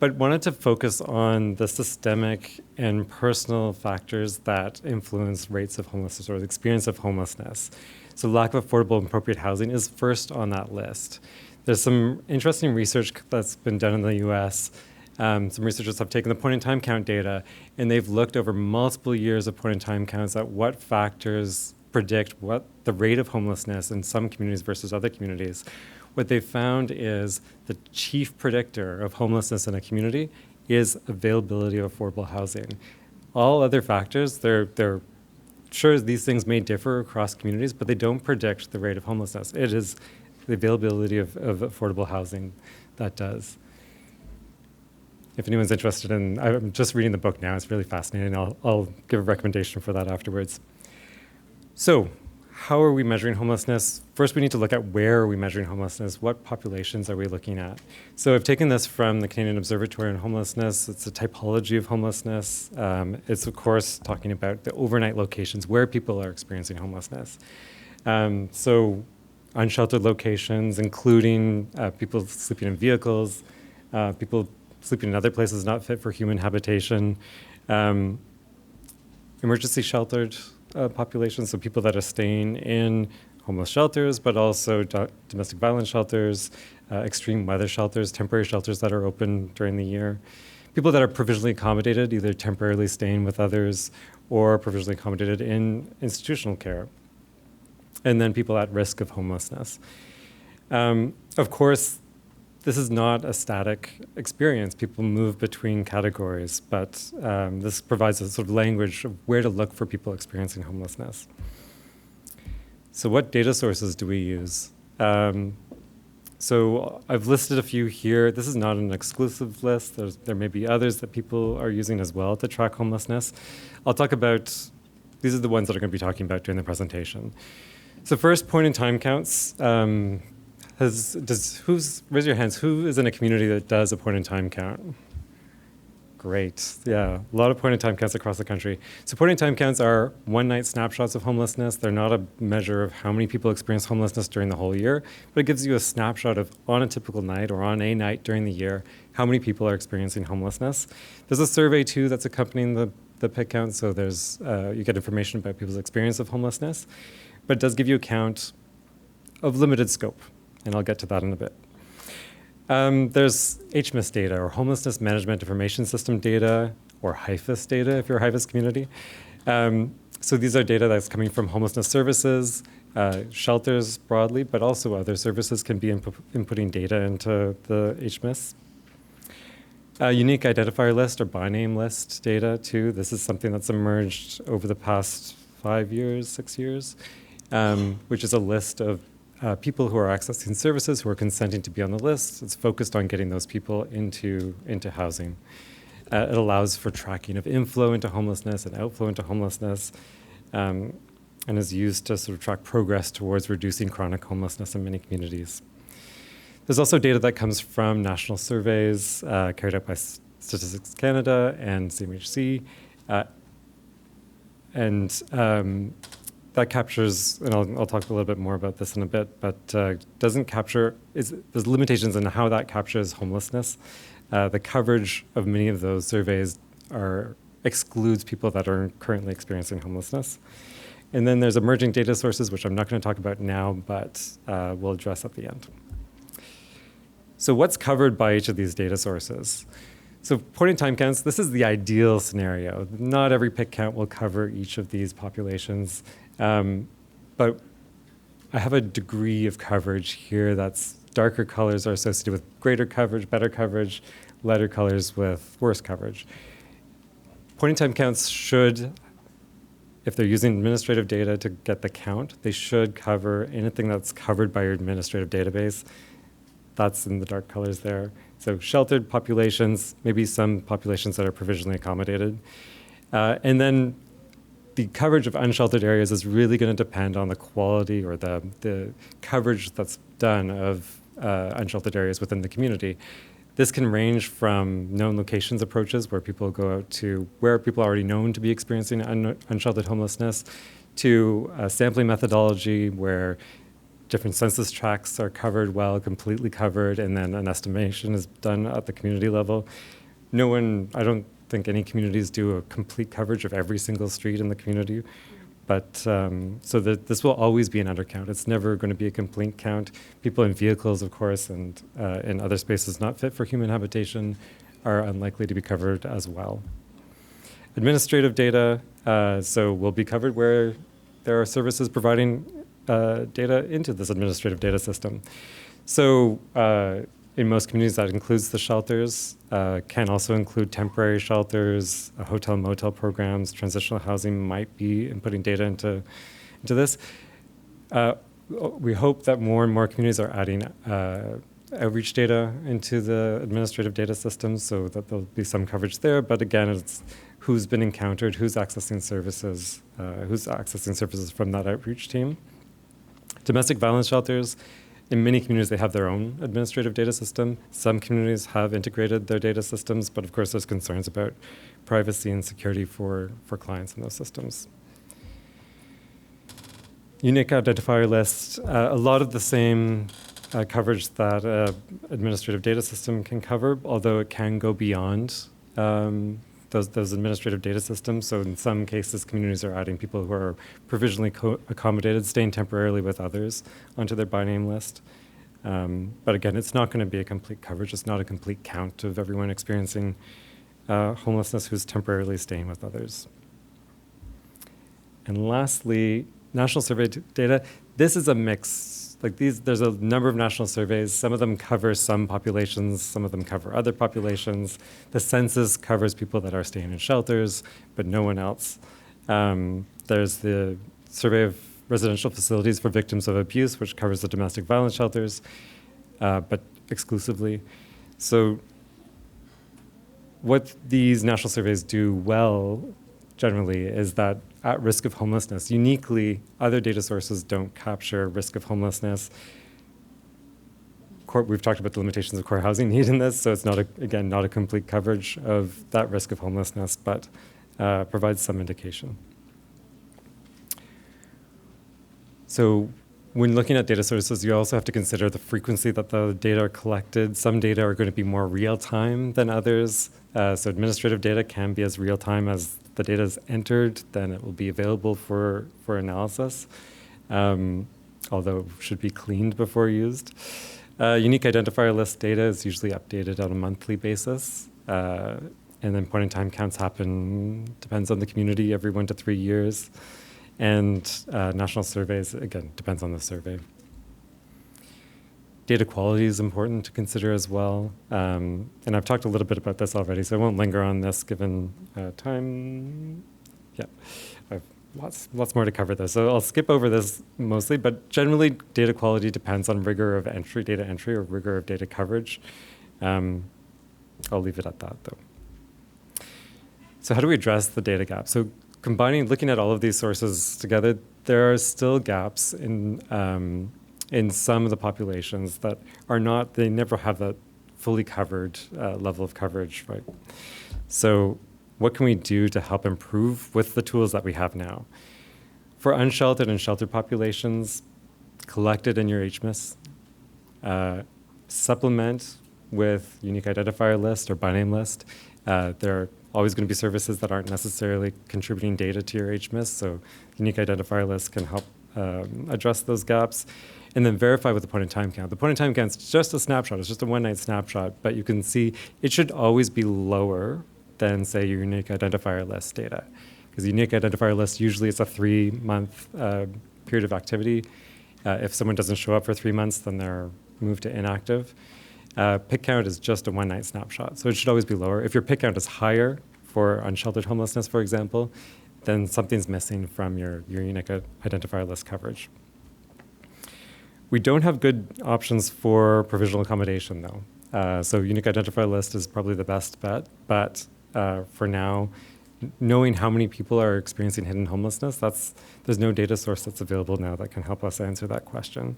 but wanted to focus on the systemic and personal factors that influence rates of homelessness or the experience of homelessness. So lack of affordable and appropriate housing is first on that list. There's some interesting research that's been done in the US. Some researchers have taken the point-in-time count data, and they've looked over multiple years of point-in-time counts at what factors predict what the rate of homelessness in some communities versus other communities. What they found is the chief predictor of homelessness in a community is availability of affordable housing. All other factors, they're sure these things may differ across communities, but they don't predict the rate of homelessness. It is the availability of affordable housing that does. If anyone's interested in, I'm just reading the book now, it's really fascinating. I'll give a recommendation for that afterwards. So, how are we measuring homelessness? First, we need to look at where are we measuring homelessness? What populations are we looking at? So I've taken this from the Canadian Observatory on Homelessness. It's a typology of homelessness. It's, of course, talking about the overnight locations where people are experiencing homelessness. So unsheltered locations, including people sleeping in vehicles, people sleeping in other places not fit for human habitation, emergency sheltered populations, so people that are staying in homeless shelters, but also domestic violence shelters, extreme weather shelters, temporary shelters that are open during the year. People that are provisionally accommodated, either temporarily staying with others or provisionally accommodated in institutional care. And then people at risk of homelessness. Of course, this is not a static experience. People move between categories, but this provides a sort of language of where to look for people experiencing homelessness. So what data sources do we use? So I've listed a few here. This is not an exclusive list. There may be others that people are using as well to track homelessness. I'll talk about, these are the ones that I'm going to be talking about during the presentation. So first, point-in-time counts. Raise your hands, who is in a community that does a point-in-time count? Great, yeah, a lot of point-in-time counts across the country. So point-in-time counts are one-night snapshots of homelessness. They're not a measure of how many people experience homelessness during the whole year, but it gives you a snapshot of, on a typical night or on a night during the year, how many people are experiencing homelessness. There's a survey, too, that's accompanying the PIC count, so there's you get information about people's experience of homelessness, but it does give you a count of limited scope. And I'll get to that in a bit. There's HMIS data, or Homelessness Management Information System data, or HIFIS data, if you're a HIFIS community. So these are data that's coming from homelessness services, shelters broadly, but also other services can be inputting data into the HMIS. Unique identifier list, or by name list data, too. This is something that's emerged over the past 5 years, 6 years, which is a list of people who are accessing services, who are consenting to be on the list. It's focused on getting those people into housing. It allows for tracking of inflow into homelessness and outflow into homelessness, and is used to sort of track progress towards reducing chronic homelessness in many communities. There's also data that comes from national surveys carried out by Statistics Canada and CMHC, that captures, and I'll talk a little bit more about this in a bit, but doesn't capture, there's limitations in how that captures homelessness. The coverage of many of those surveys excludes people that are currently experiencing homelessness. And then there's emerging data sources, which I'm not going to talk about now, but we'll address at the end. So what's covered by each of these data sources? So point-in-time counts, this is the ideal scenario. Not every PIC count will cover each of these populations, but I have a degree of coverage here that's darker colors are associated with greater coverage, better coverage, lighter colors with worse coverage. Point-in-time counts should, if they're using administrative data to get the count, they should cover anything that's covered by your administrative database. That's in the dark colors there. So sheltered populations, maybe some populations that are provisionally accommodated. And then the coverage of unsheltered areas is really going to depend on the quality or the coverage that's done of unsheltered areas within the community. This can range from known locations approaches where people go out to where people are already known to be experiencing unsheltered homelessness, to a sampling methodology where different census tracts are covered well, completely covered, and then an estimation is done at the community level. I don't think any communities do a complete coverage of every single street in the community, but so that this will always be an undercount. It's never going to be a complete count. People in vehicles, of course, and in other spaces not fit for human habitation are unlikely to be covered as well. Administrative data, so will be covered where there are services providing data into this administrative data system. So in most communities, that includes the shelters, can also include temporary shelters, hotel motel programs, transitional housing might be inputting data into this. We hope that more and more communities are adding outreach data into the administrative data system so that there'll be some coverage there. But again, it's who's been encountered, who's accessing services from that outreach team. Domestic violence shelters, in many communities, they have their own administrative data system. Some communities have integrated their data systems, but of course, there's concerns about privacy and security for clients in those systems. Unique identifier list, a lot of the same coverage that administrative data system can cover, although it can go beyond those administrative data systems. So in some cases, communities are adding people who are provisionally accommodated, staying temporarily with others onto their by name list. But again, it's not going to be a complete coverage. It's not a complete count of everyone experiencing homelessness who's temporarily staying with others. And lastly, national survey data. This is a mix. There's a number of national surveys. Some of them cover some populations, some of them cover other populations. The census covers people that are staying in shelters, but no one else. There's the survey of residential facilities for victims of abuse, which covers the domestic violence shelters, but exclusively. So what these national surveys do well, generally, is that at risk of homelessness, uniquely, other data sources don't capture risk of homelessness. We've talked about the limitations of core housing need in this, so it's not a complete coverage of that risk of homelessness, but provides some indication. So when looking at data sources, you also have to consider the frequency that the data are collected. Some data are going to be more real-time than others. So administrative data can be as real-time as the data is entered, then it will be available for analysis, although it should be cleaned before used. Unique identifier list data is usually updated on a monthly basis. And then point-in-time counts happen, depends on the community, every 1 to 3 years. And national surveys, again, depends on the survey. Data quality is important to consider as well. And I've talked a little bit about this already, so I won't linger on this given time. Yeah, I've lots more to cover though. So I'll skip over this mostly, but generally data quality depends on rigor of data entry or rigor of data coverage. I'll leave it at that though. So how do we address the data gap? So looking at all of these sources together, there are still gaps in some of the populations that they never have that fully covered level of coverage, right? So what can we do to help improve with the tools that we have now? For unsheltered and sheltered populations, collect it in your HMIS, supplement with unique identifier list or by name list. There are always going to be services that aren't necessarily contributing data to your HMIS, so unique identifier list can help address those gaps. And then verify with the point-in-time count. The point-in-time count is just a snapshot. It's just a one-night snapshot, but you can see it should always be lower than, say, your unique identifier list data. Because unique identifier list, usually it's a 3-month period of activity. If someone doesn't show up for 3 months, then they're moved to inactive. Pick count is just a one-night snapshot, so it should always be lower. If your pick count is higher for unsheltered homelessness, for example, then something's missing from your unique identifier list coverage. We don't have good options for provisional accommodation, though. So unique identifier list is probably the best bet, but for now, knowing how many people are experiencing hidden homelessness, there's no data source that's available now that can help us answer that question.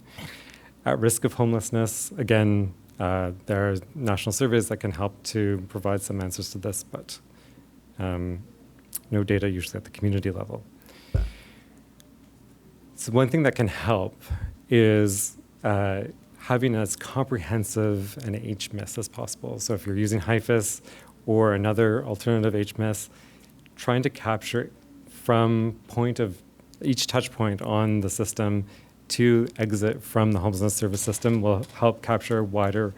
At risk of homelessness, again, there are national surveys that can help to provide some answers to this, but no data usually at the community level. So one thing that can help is having as comprehensive an HMIS as possible. So if you're using HIFIS or another alternative HMIS, trying to capture from point of each touch point on the system to exit from the homelessness service system will help capture a wider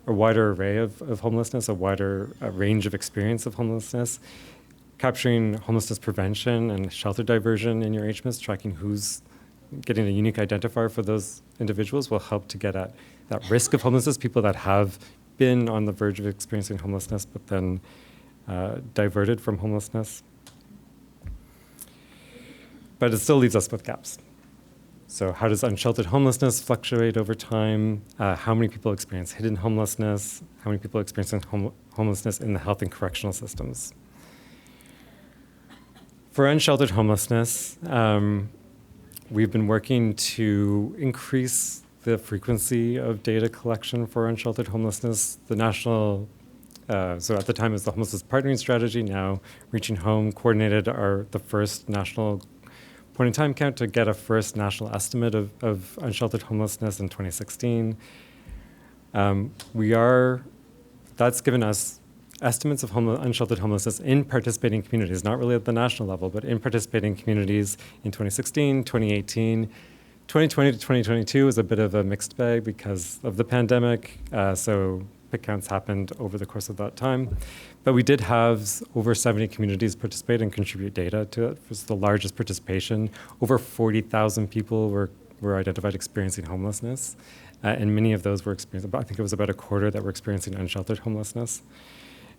array of homelessness, a wider range of experience of homelessness. Capturing homelessness prevention and shelter diversion in your HMIS, tracking who's getting a unique identifier for those individuals will help to get at that risk of homelessness, people that have been on the verge of experiencing homelessness but then diverted from homelessness. But it still leaves us with gaps. So how does unsheltered homelessness fluctuate over time? How many people experience hidden homelessness? How many people experience homelessness in the health and correctional systems? For unsheltered homelessness, we've been working to increase the frequency of data collection for unsheltered homelessness. The national, so at the time it was the Homelessness Partnering Strategy, now Reaching Home coordinated the first national point-in-time count to get a first national estimate of unsheltered homelessness in 2016. That's given us estimates of unsheltered homelessness in participating communities, not really at the national level, but in participating communities in 2016, 2018. 2020 to 2022 was a bit of a mixed bag because of the pandemic, so pick counts happened over the course of that time. But we did have over 70 communities participate and contribute data to it. It was the largest participation. Over 40,000 people were identified experiencing homelessness, and many of those were experiencing, I think it was about a quarter that were experiencing unsheltered homelessness.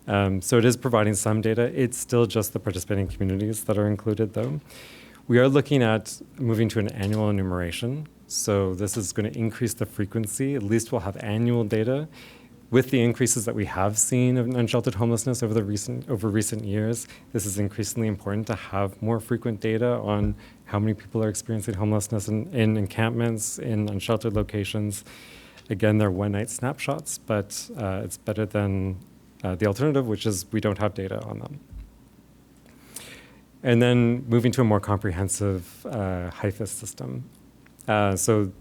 So it is providing some data. It's still just the participating communities that are included, though. We are looking at moving to an annual enumeration. So this is going to increase the frequency. At least we'll have annual data. With the increases that we have seen of unsheltered homelessness over recent years, this is increasingly important to have more frequent data on how many people are experiencing homelessness in encampments, in unsheltered locations. Again, they're one-night snapshots, but it's better than the alternative, which is we don't have data on them. And then moving to a more comprehensive HIFIS system. So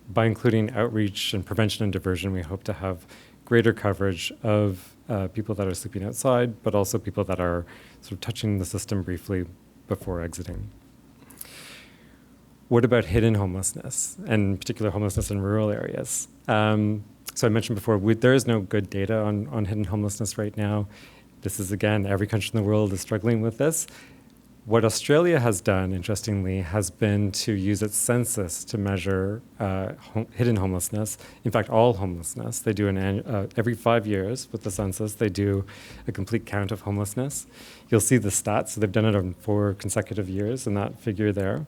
by including outreach and prevention and diversion, we hope to have greater coverage of people that are sleeping outside, but also people that are sort of touching the system briefly before exiting. What about hidden homelessness, and in particular homelessness in rural areas? So I mentioned before, there is no good data on hidden homelessness right now. This is, again, every country in the world is struggling with this. What Australia has done, interestingly, has been to use its census to measure hidden homelessness. In fact, all homelessness. They do every 5 years with the census, they do a complete count of homelessness. You'll see the stats. So they've done it on 4 consecutive years in that figure there.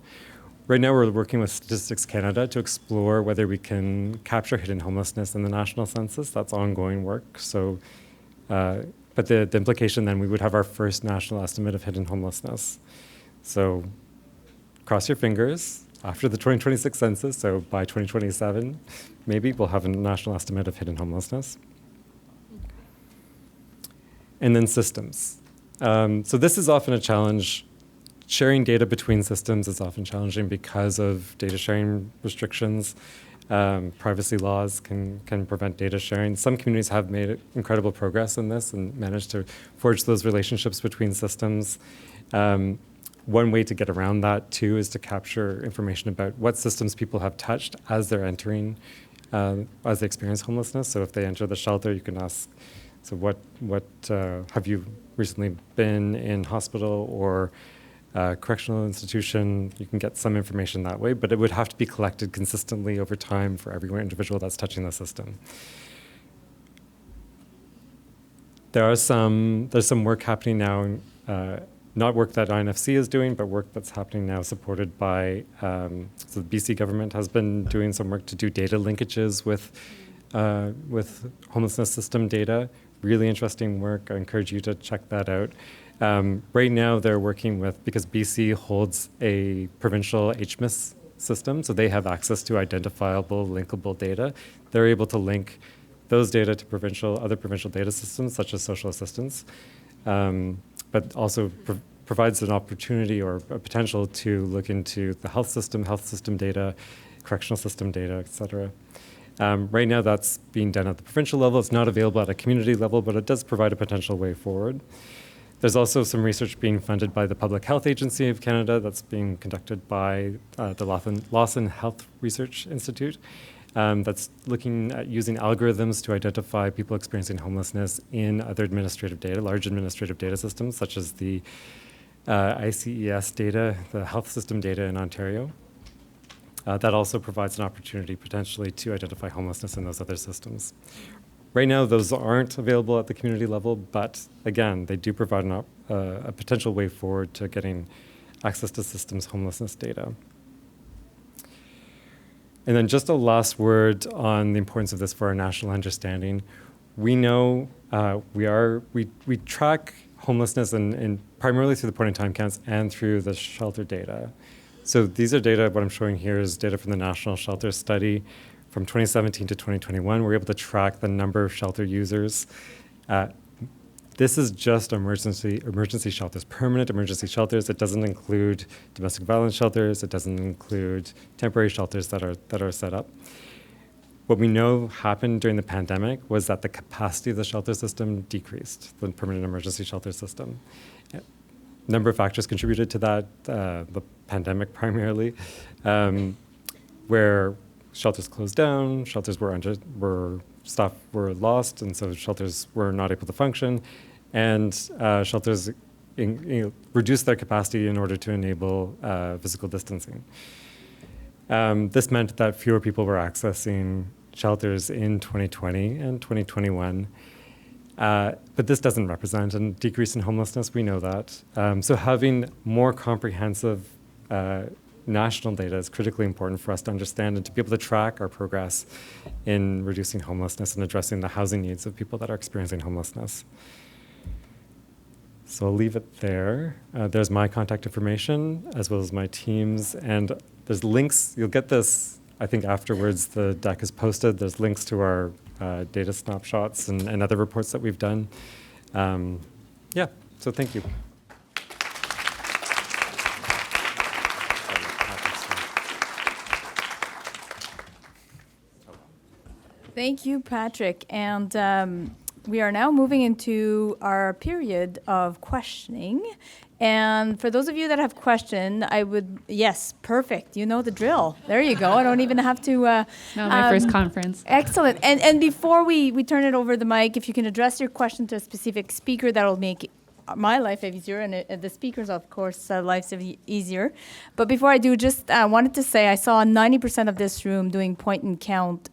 Right now, we're working with Statistics Canada to explore whether we can capture hidden homelessness in the national census. That's ongoing work. So, but the implication then, we would have our first national estimate of hidden homelessness. So cross your fingers after the 2026 census, so by 2027, maybe we'll have a national estimate of hidden homelessness. And then systems. So this is often a challenge. Sharing data between systems is often challenging because of data sharing restrictions. Privacy laws can prevent data sharing. Some communities have made incredible progress in this and managed to forge those relationships between systems. One way to get around that, too, is to capture information about what systems people have touched as they're entering, as they experience homelessness. So if they enter the shelter, you can ask, so what have you recently been in hospital or correctional institution? You can get some information that way, but it would have to be collected consistently over time for every individual that's touching the system. There's some work happening now, not work that INFC is doing, but work that's happening now supported by, so the BC government has been doing some work to do data linkages with homelessness system data. Really interesting work. I encourage you to check that out. Right now, they're working with, because BC holds a provincial HMIS system, so they have access to identifiable, linkable data. They're able to link those data to other provincial data systems, such as social assistance, but also provides an opportunity or a potential to look into the health system data, correctional system data, et cetera. Right now, that's being done at the provincial level. It's not available at a community level, but it does provide a potential way forward. There's also some research being funded by the Public Health Agency of Canada that's being conducted by the Lawson Health Research Institute that's looking at using algorithms to identify people experiencing homelessness in other administrative data, large administrative data systems, such as the ICES data, the health system data in Ontario. That also provides an opportunity potentially to identify homelessness in those other systems. Right now, those aren't available at the community level, but again, they do provide a potential way forward to getting access to systems homelessness data. And then just a last word on the importance of this for our national understanding. We know we track homelessness and primarily through the point-in-time counts and through the shelter data. So these are data, what I'm showing here is data from the National Shelter Study from 2017 to 2021. We're able to track the number of shelter users. This is just emergency shelters, permanent emergency shelters. It doesn't include domestic violence shelters. It doesn't include temporary shelters that are set up. What we know happened during the pandemic was that the capacity of the shelter system decreased, the permanent emergency shelter system. A number of factors contributed to that, the pandemic primarily, where shelters closed down, shelters staff were lost, and so shelters were not able to function, and shelters reduced their capacity in order to enable physical distancing. This meant that fewer people were accessing shelters in 2020 and 2021. But this doesn't represent a decrease in homelessness, we know that. So having more comprehensive national data is critically important for us to understand and to be able to track our progress in reducing homelessness and addressing the housing needs of people that are experiencing homelessness. So I'll leave it there. There's my contact information as well as my team's, and there's links. You'll get this, I think, afterwards. The deck is posted. There's links to our data snapshots and other reports that we've done. Yeah, so thank you. Thank you, Patrick. And we are now moving into our period of questioning. And for those of you that have questioned, yes, perfect. You know the drill. There you go. I don't even have to. No, my first conference. Excellent. And before we turn it over the mic, if you can address your question to a specific speaker, that'll make my life easier, and the speakers, of course, lives easier. But before I do, just wanted to say I saw 90% of this room doing point and count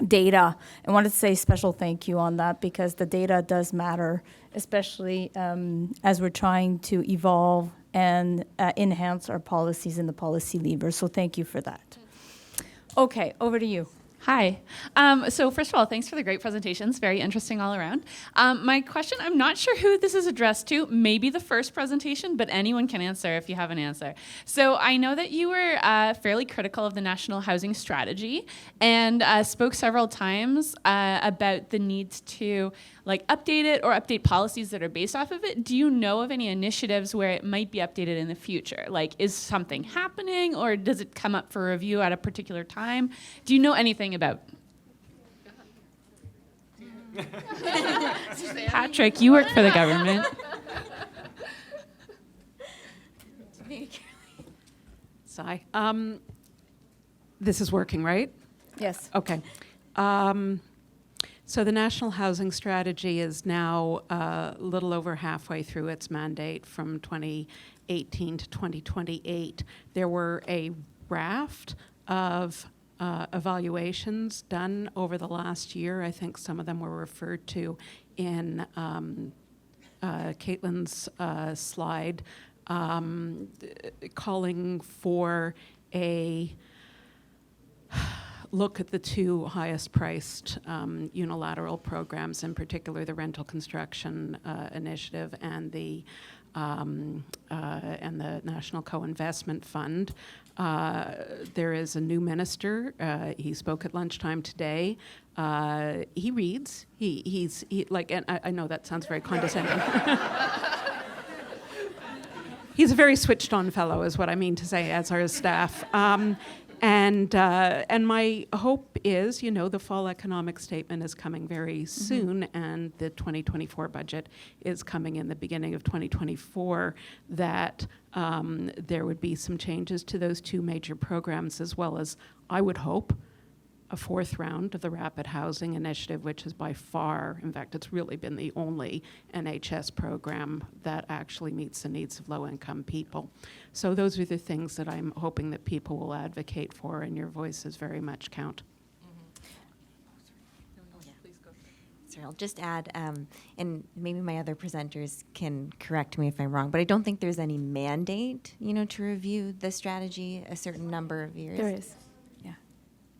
data. I wanted to say special thank you on that because the data does matter, especially as we're trying to evolve and enhance our policies in the policy levers. So thank you for that. Okay, over to you. Hi. So first of all, thanks for the great presentations. Very interesting all around. My question, I'm not sure who this is addressed to. Maybe the first presentation, but anyone can answer if you have an answer. So I know that you were fairly critical of the National Housing Strategy and spoke several times about the need to update it or update policies that are based off of it. Do you know of any initiatives where it might be updated in the future? Is something happening or does it come up for review at a particular time? Do you know anything about? Patrick, you work for the government. Sigh. This is working, right? Yes. Okay. So the National Housing Strategy is now a little over halfway through its mandate from 2018 to 2028. There were a raft of evaluations done over the last year. I think some of them were referred to in Caitlin's slide, calling for a look at the two highest priced unilateral programs, in particular the rental construction initiative and the National Co-Investment Fund. There is a new minister. He spoke at lunchtime today. He reads. And I know that sounds very condescending. He's a very switched-on fellow, is what I mean to say, as are his staff. And my hope is, the fall economic statement is coming very soon, and the 2024 budget is coming in the beginning of 2024, that there would be some changes to those two major programs, as well as, I would hope, a fourth round of the Rapid Housing Initiative, which is by far, in fact, it's really been the only NHS program that actually meets the needs of low-income people. So those are the things that I'm hoping that people will advocate for, and your voices very much count. Sorry, I'll just add, and maybe my other presenters can correct me if I'm wrong, but I don't think there's any mandate, to review the strategy a certain number of years. There is.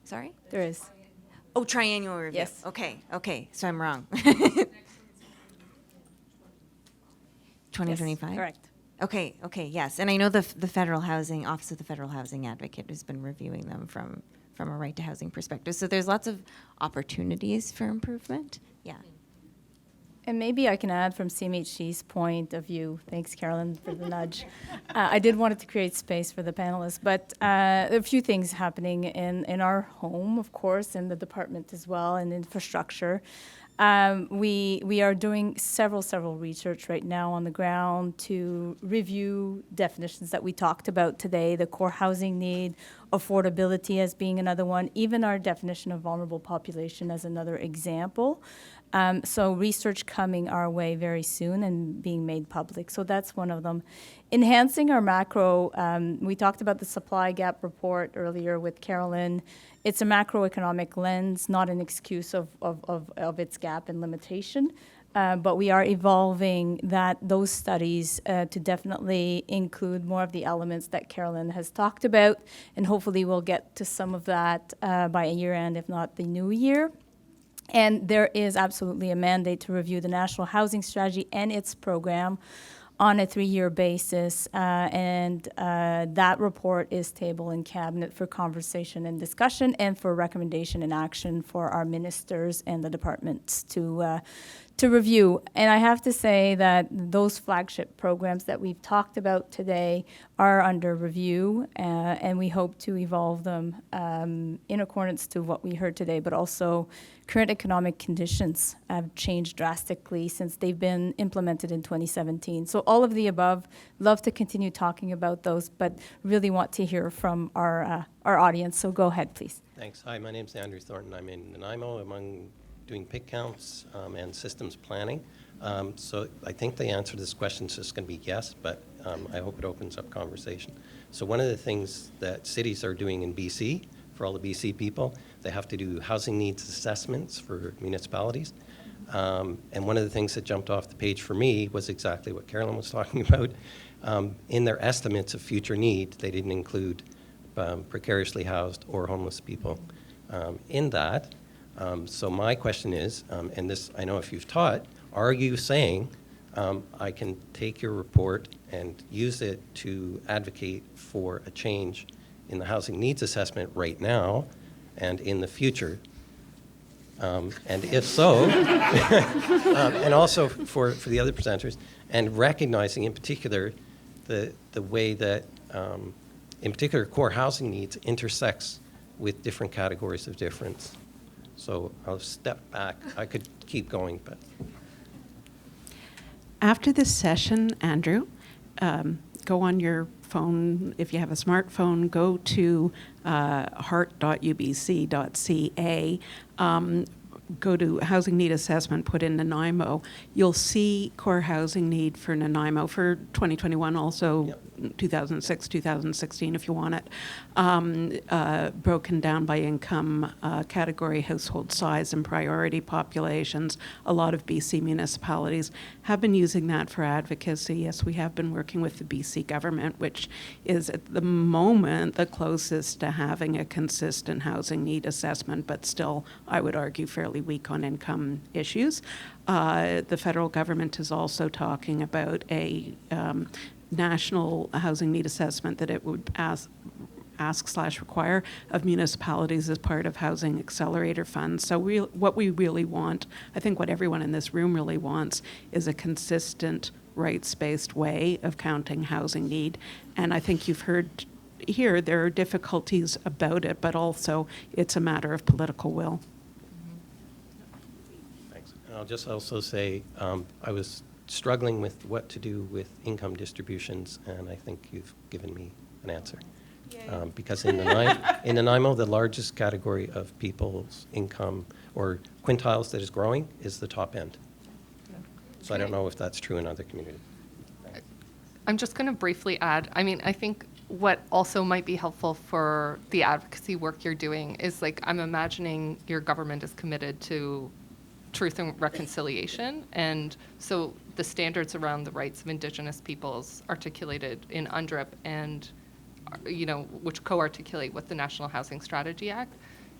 Sorry? There is. Oh, triannual review. Yes. Okay, so I'm wrong. 2025? Yes, correct. Okay, yes. And I know the Federal Housing, Office of the Federal Housing Advocate has been reviewing them from a right to housing perspective. So there's lots of opportunities for improvement. Yeah. And maybe I can add from CMHC's point of view, thanks Carolyn for the nudge. I did want it to create space for the panelists, but a few things happening in our home, of course, in the department as well, and infrastructure. We are doing several research right now on the ground to review definitions that we talked about today, the core housing need, affordability as being another one, even our definition of vulnerable population as another example. So research coming our way very soon and being made public. So that's one of them. Enhancing our macro, we talked about the supply gap report earlier with Carolyn. It's a macroeconomic lens, not an excuse of its gap and limitation. But we are evolving those studies to definitely include more of the elements that Carolyn has talked about. And hopefully we'll get to some of that by a year end, if not the new year. And there is absolutely a mandate to review the National Housing Strategy and its program on a 3-year basis. And that report is tabled in Cabinet for conversation and discussion and for recommendation and action for our ministers and the departments to review. And I have to say that those flagship programs that we've talked about today are under review, and we hope to evolve them in accordance to what we heard today, but also current economic conditions have changed drastically since they've been implemented in 2017. So all of the above, love to continue talking about those, but really want to hear from our audience. So go ahead, please. Thanks. Hi, my name's Andrew Thornton. I'm in Nanaimo among doing PIC counts and systems planning. So I think the answer to this question is just going to be yes, but I hope it opens up conversation. So one of the things that cities are doing in BC, for all the BC people, they have to do housing needs assessments for municipalities. And one of the things that jumped off the page for me was exactly what Carolyn was talking about. In their estimates of future need, they didn't include precariously housed or homeless people in that. So my question is, and this I know if you've taught, are you saying I can take your report and use it to advocate for a change in the housing needs assessment right now and in the future? And if so, and also for the other presenters, and recognizing in particular the way that, in particular, core housing needs intersects with different categories of difference. So I'll step back. I could keep going, but. After this session, Andrew, go on your phone. If you have a smartphone, go to heart.ubc.ca. Go to housing need assessment, put in Nanaimo. You'll see core housing need for Nanaimo for 2021, also yep. 2006, 2016 if you want it, broken down by income category, household size, and priority populations. A lot of BC municipalities have been using that for advocacy. Yes, we have been working with the BC government, which is at the moment the closest to having a consistent housing need assessment, but still, I would argue, fairly weak on income issues. The federal government is also talking about a national housing need assessment that it would ask/require of municipalities as part of housing accelerator funds. So what we really want, I think what everyone in this room really wants, is a consistent rights-based way of counting housing need. And I think you've heard here there are difficulties about it, but also it's a matter of political will. Thanks. And I'll just also say I was struggling with what to do with income distributions, and I think you've given me an answer. Because in Nanaimo, the largest category of people's income or quintiles that is growing is the top end. So I don't know if that's true in other communities. I'm just going to briefly add, I mean, I think what also might be helpful for the advocacy work you're doing is, like, I'm imagining your government is committed to truth and reconciliation. And so the standards around the rights of Indigenous peoples articulated in UNDRIP and, you know, which co-articulate with the National Housing Strategy Act,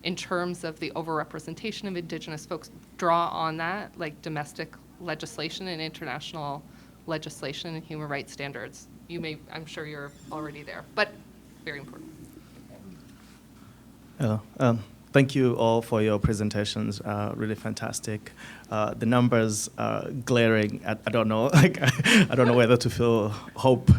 in terms of the overrepresentation of Indigenous folks, draw on that, like domestic legislation and international legislation and human rights standards. You may, I'm sure you're already there, but very important. Thank you all for your presentations. Really fantastic. The numbers are glaring. I don't know. Like, I don't know whether to feel hope.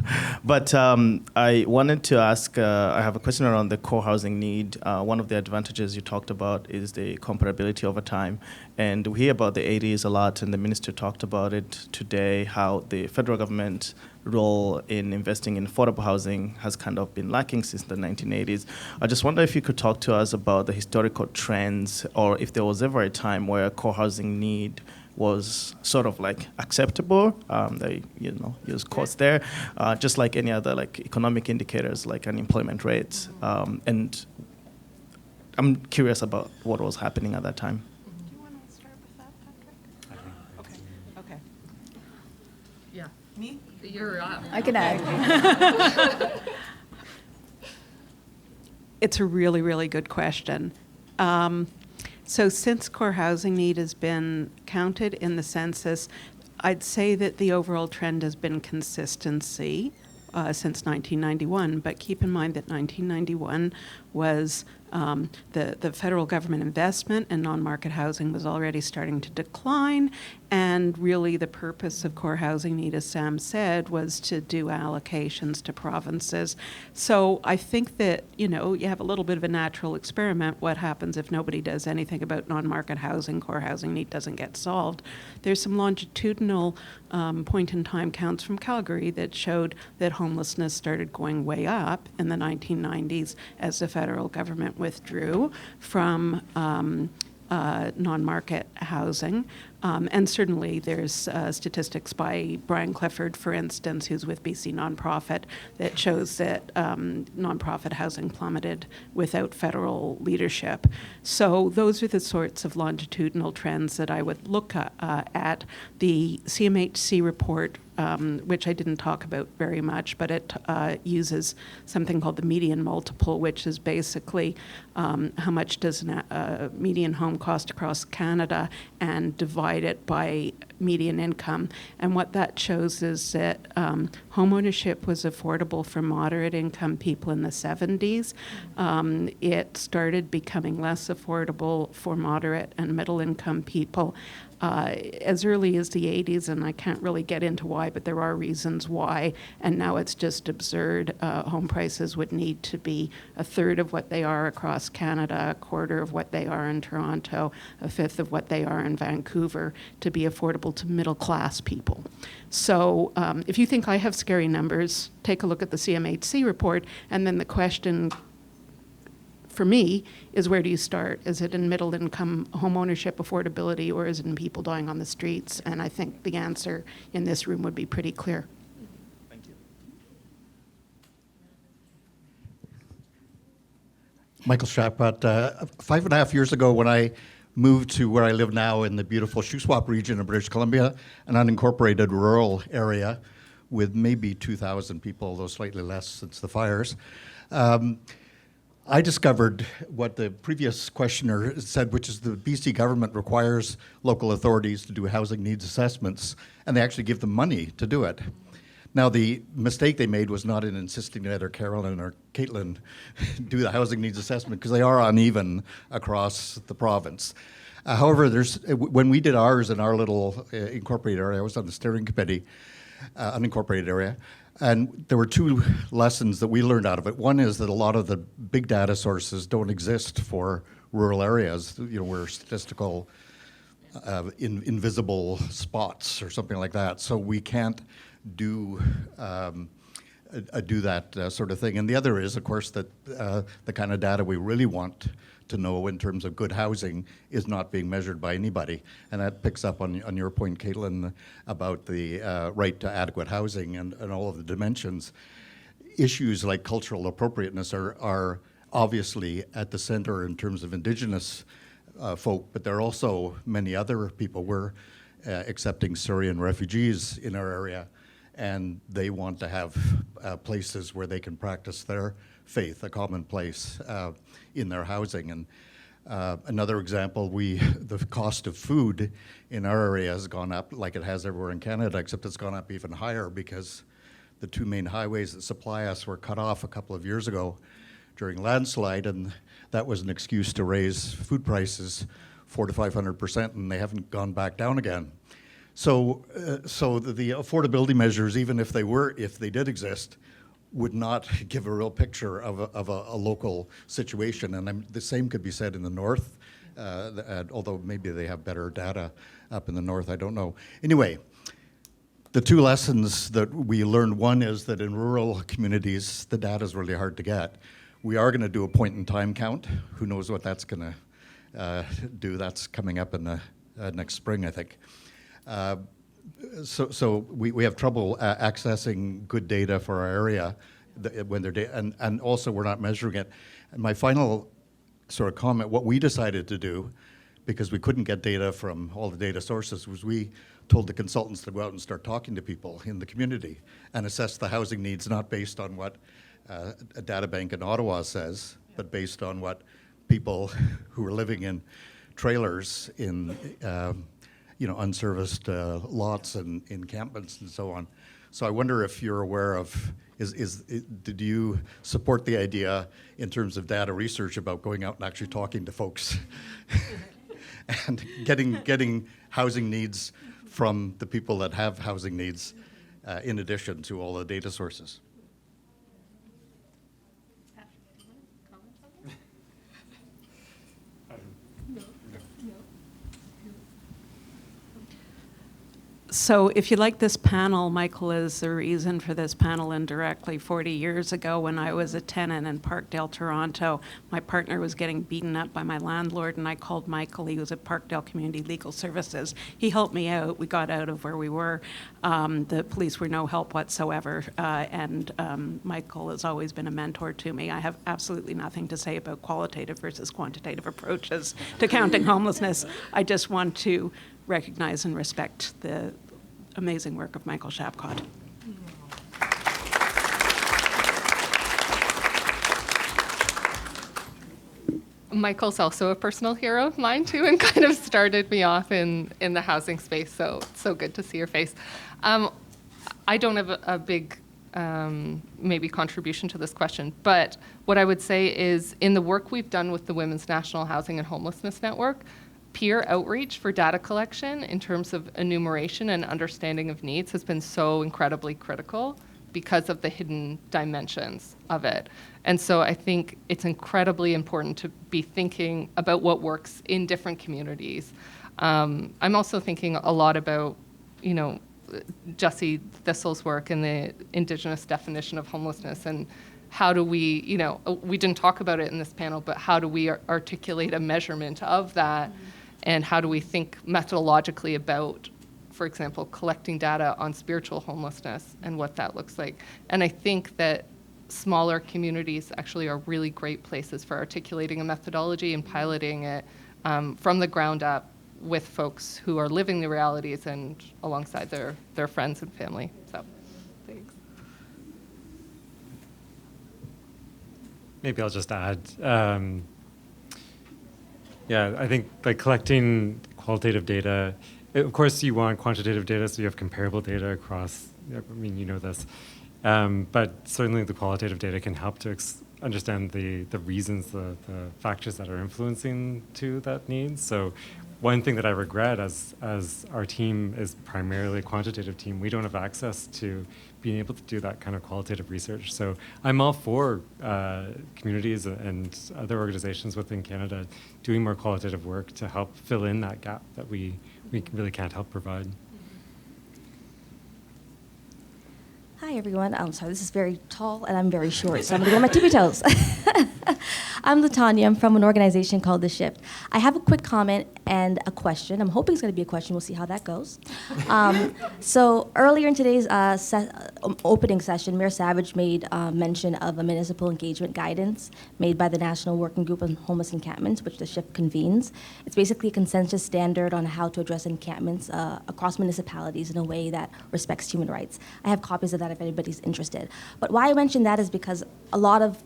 But I wanted to ask. I have a question around the core housing need. One of the advantages you talked about is the comparability over time, and we hear about the 80s a lot. And the minister talked about it today. How the federal government role in investing in affordable housing has kind of been lacking since the 1980s. I just wonder if you could talk to us about the historical trends, or if there was ever a time where core housing need was sort of like acceptable. They, you know, use costs there, just like any other like economic indicators like unemployment rates. And I'm curious about what was happening at that time. Do you want to start with that, Patrick? Okay. Yeah. Me? You're up. I can add. It's a really, really good question. So since core housing need has been counted in the census, I'd say that the overall trend has been consistency since 1991. But keep in mind that 1991 was the federal government investment in non-market housing was already starting to decline. And really the purpose of core housing need, as Sam said, was to do allocations to provinces. So I think that, you know, you have a little bit of a natural experiment. What happens if nobody does anything about non-market housing? Core housing need doesn't get solved. There's some longitudinal point-in-time counts from Calgary that showed that homelessness started going way up in the 1990s as the federal government withdrew from non-market housing. And certainly there's statistics by Brian Clifford, for instance, who's with BC Nonprofit, that shows that nonprofit housing plummeted without federal leadership. So those are the sorts of longitudinal trends that I would look at. The CMHC report, which I didn't talk about very much, but it uses something called the median multiple, which is basically how much does a median home cost across Canada, and divide it by median income. And what that shows is that homeownership was affordable for moderate income people in the 70s. It started becoming less affordable for moderate and middle income people as early as the 80s, and I can't really get into why, but there are reasons why. And now it's just absurd. Home prices would need to be a third of what they are across Canada, a quarter of what they are in Toronto, a fifth of what they are in Vancouver to be affordable to middle class people. So if you think I have scary numbers, take a look at the CMHC report, and then the question for me is, where do you start? Is it in middle income home ownership affordability, or is it in people dying on the streets? And I think the answer in this room would be pretty clear. Thank you. Michael Strapat, 5.5 years ago when I moved to where I live now in the beautiful Shuswap region of British Columbia, an unincorporated rural area with maybe 2,000 people, although slightly less since the fires. I discovered what the previous questioner said, which is the BC government requires local authorities to do housing needs assessments, and they actually give them money to do it. Now, the mistake they made was not in insisting that either Carolyn or Caitlin do the housing needs assessment, because they are uneven across the province. However, when we did ours in our little incorporated area, I was on the steering committee, unincorporated area. And there were two lessons that we learned out of it. One is that a lot of the big data sources don't exist for rural areas, where statistical invisible spots or something like that. So we can't do that sort of thing. And the other is, of course, that the kind of data we really want to know in terms of good housing is not being measured by anybody. And that picks up on your point, Caitlin, about the right to adequate housing and all of the dimensions. Issues like cultural appropriateness are obviously at the center in terms of Indigenous folk, but there are also many other people. We're accepting Syrian refugees in our area, and they want to have places where they can practice their faith, a common place in their housing. And another example, the cost of food in our area has gone up like it has everywhere in Canada, except it's gone up even higher because the two main highways that supply us were cut off a couple of years ago during landslide, and that was an excuse to raise food prices 400% to 500%, and they haven't gone back down again. So the affordability measures, even if they did exist, would not give a real picture of a local situation. And the same could be said in the north, although maybe they have better data up in the north, I don't know. Anyway, the two lessons that we learned, one is that in rural communities, the data is really hard to get. We are going to do a point-in-time count. Who knows what that's going to do? That's coming up in the next spring, I think. So we have trouble accessing good data for our area when they're and also we're not measuring it. And my final sort of comment, what we decided to do, because we couldn't get data from all the data sources, was we told the consultants to go out and start talking to people in the community and assess the housing needs, not based on what a data bank in Ottawa says, but based on what people who are living in trailers in unserviced lots and encampments and so on. So I wonder if you're aware of, did you support the idea in terms of data research about going out and actually talking to folks and getting housing needs from the people that have housing needs in addition to all the data sources? So if you like this panel, Michael is the reason for this panel indirectly. 40 years ago when I was a tenant in Parkdale, Toronto, my partner was getting beaten up by my landlord, and I called Michael. He was at Parkdale Community Legal Services. He helped me out. We got out of where we were. The police were no help whatsoever, and Michael has always been a mentor to me. I have absolutely nothing to say about qualitative versus quantitative approaches to counting homelessness. I just want to recognize and respect the amazing work of Michael Shapcott. Michael's also a personal hero of mine too, and kind of started me off in the housing space. So good to see your face. I don't have a big maybe contribution to this question, but what I would say is in the work we've done with the Women's National Housing and Homelessness Network, peer outreach for data collection in terms of enumeration and understanding of needs has been so incredibly critical because of the hidden dimensions of it. And so I think it's incredibly important to be thinking about what works in different communities. I'm also thinking a lot about, Jesse Thistle's work and the Indigenous definition of homelessness, and how do we, we didn't talk about it in this panel, but how do we articulate a measurement of that? And how do we think methodologically about, for example, collecting data on spiritual homelessness and what that looks like? And I think that smaller communities actually are really great places for articulating a methodology and piloting it from the ground up with folks who are living the realities and alongside their friends and family. So, thanks. Maybe I'll just add. I think like collecting qualitative data, of course you want quantitative data so you have comparable data across, you know this, but certainly the qualitative data can help to understand the reasons, the factors that are influencing to that need. So one thing that I regret as our team is primarily a quantitative team, we don't have access to being able to do that kind of qualitative research. So I'm all for communities and other organizations within Canada doing more qualitative work to help fill in that gap that we really can't help provide. Hi, everyone. I'm sorry, this is very tall and I'm very short, so I'm going to go on my tippy toes. I'm Latanya. I'm from an organization called The Shift. I have a quick comment and a question. I'm hoping it's going to be a question. We'll see how that goes. So earlier in today's opening session, Mayor Savage made mention of a municipal engagement guidance made by the National Working Group on Homeless Encampments, which The Shift convenes. It's basically a consensus standard on how to address encampments across municipalities in a way that respects human rights. I have copies of that if anybody's interested. But why I mention that is because a lot of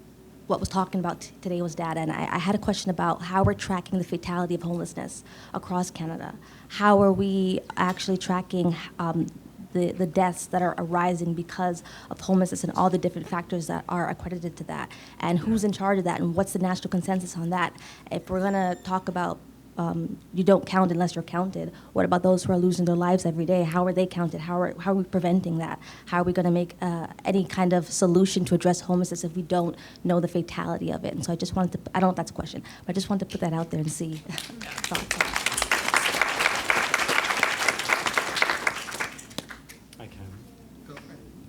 what was talking about today was data, and I had a question about how we're tracking the fatality of homelessness across Canada. How are we actually tracking the deaths that are arising because of homelessness and all the different factors that are accredited to that, and who's in charge of that, and what's the national consensus on that? If we're going to talk about you don't count unless you're counted. What about those who are losing their lives every day? How are they counted? How are we preventing that? How are we going to make any kind of solution to address homelessness if we don't know the fatality of it? And so I just wanted to, I don't know if that's a question, but I just wanted to put that out there and see thoughts. I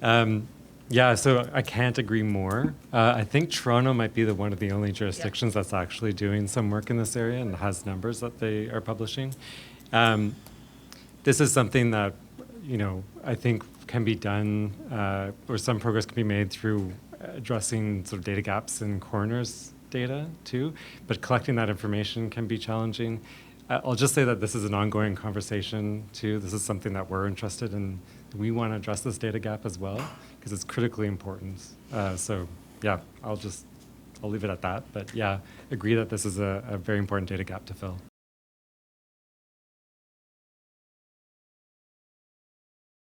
can. Yeah, so I can't agree more. I think Toronto might be one of the only jurisdictions that's actually doing some work in this area and has numbers that they are publishing. This is something that, I think can be done, or some progress can be made through addressing sort of data gaps in coroners' data too, but collecting that information can be challenging. I'll just say that this is an ongoing conversation too. This is something that we're interested in. We want to address this data gap as well, because it's critically important. So yeah, I'll leave it at that. But yeah, agree that this is a very important data gap to fill.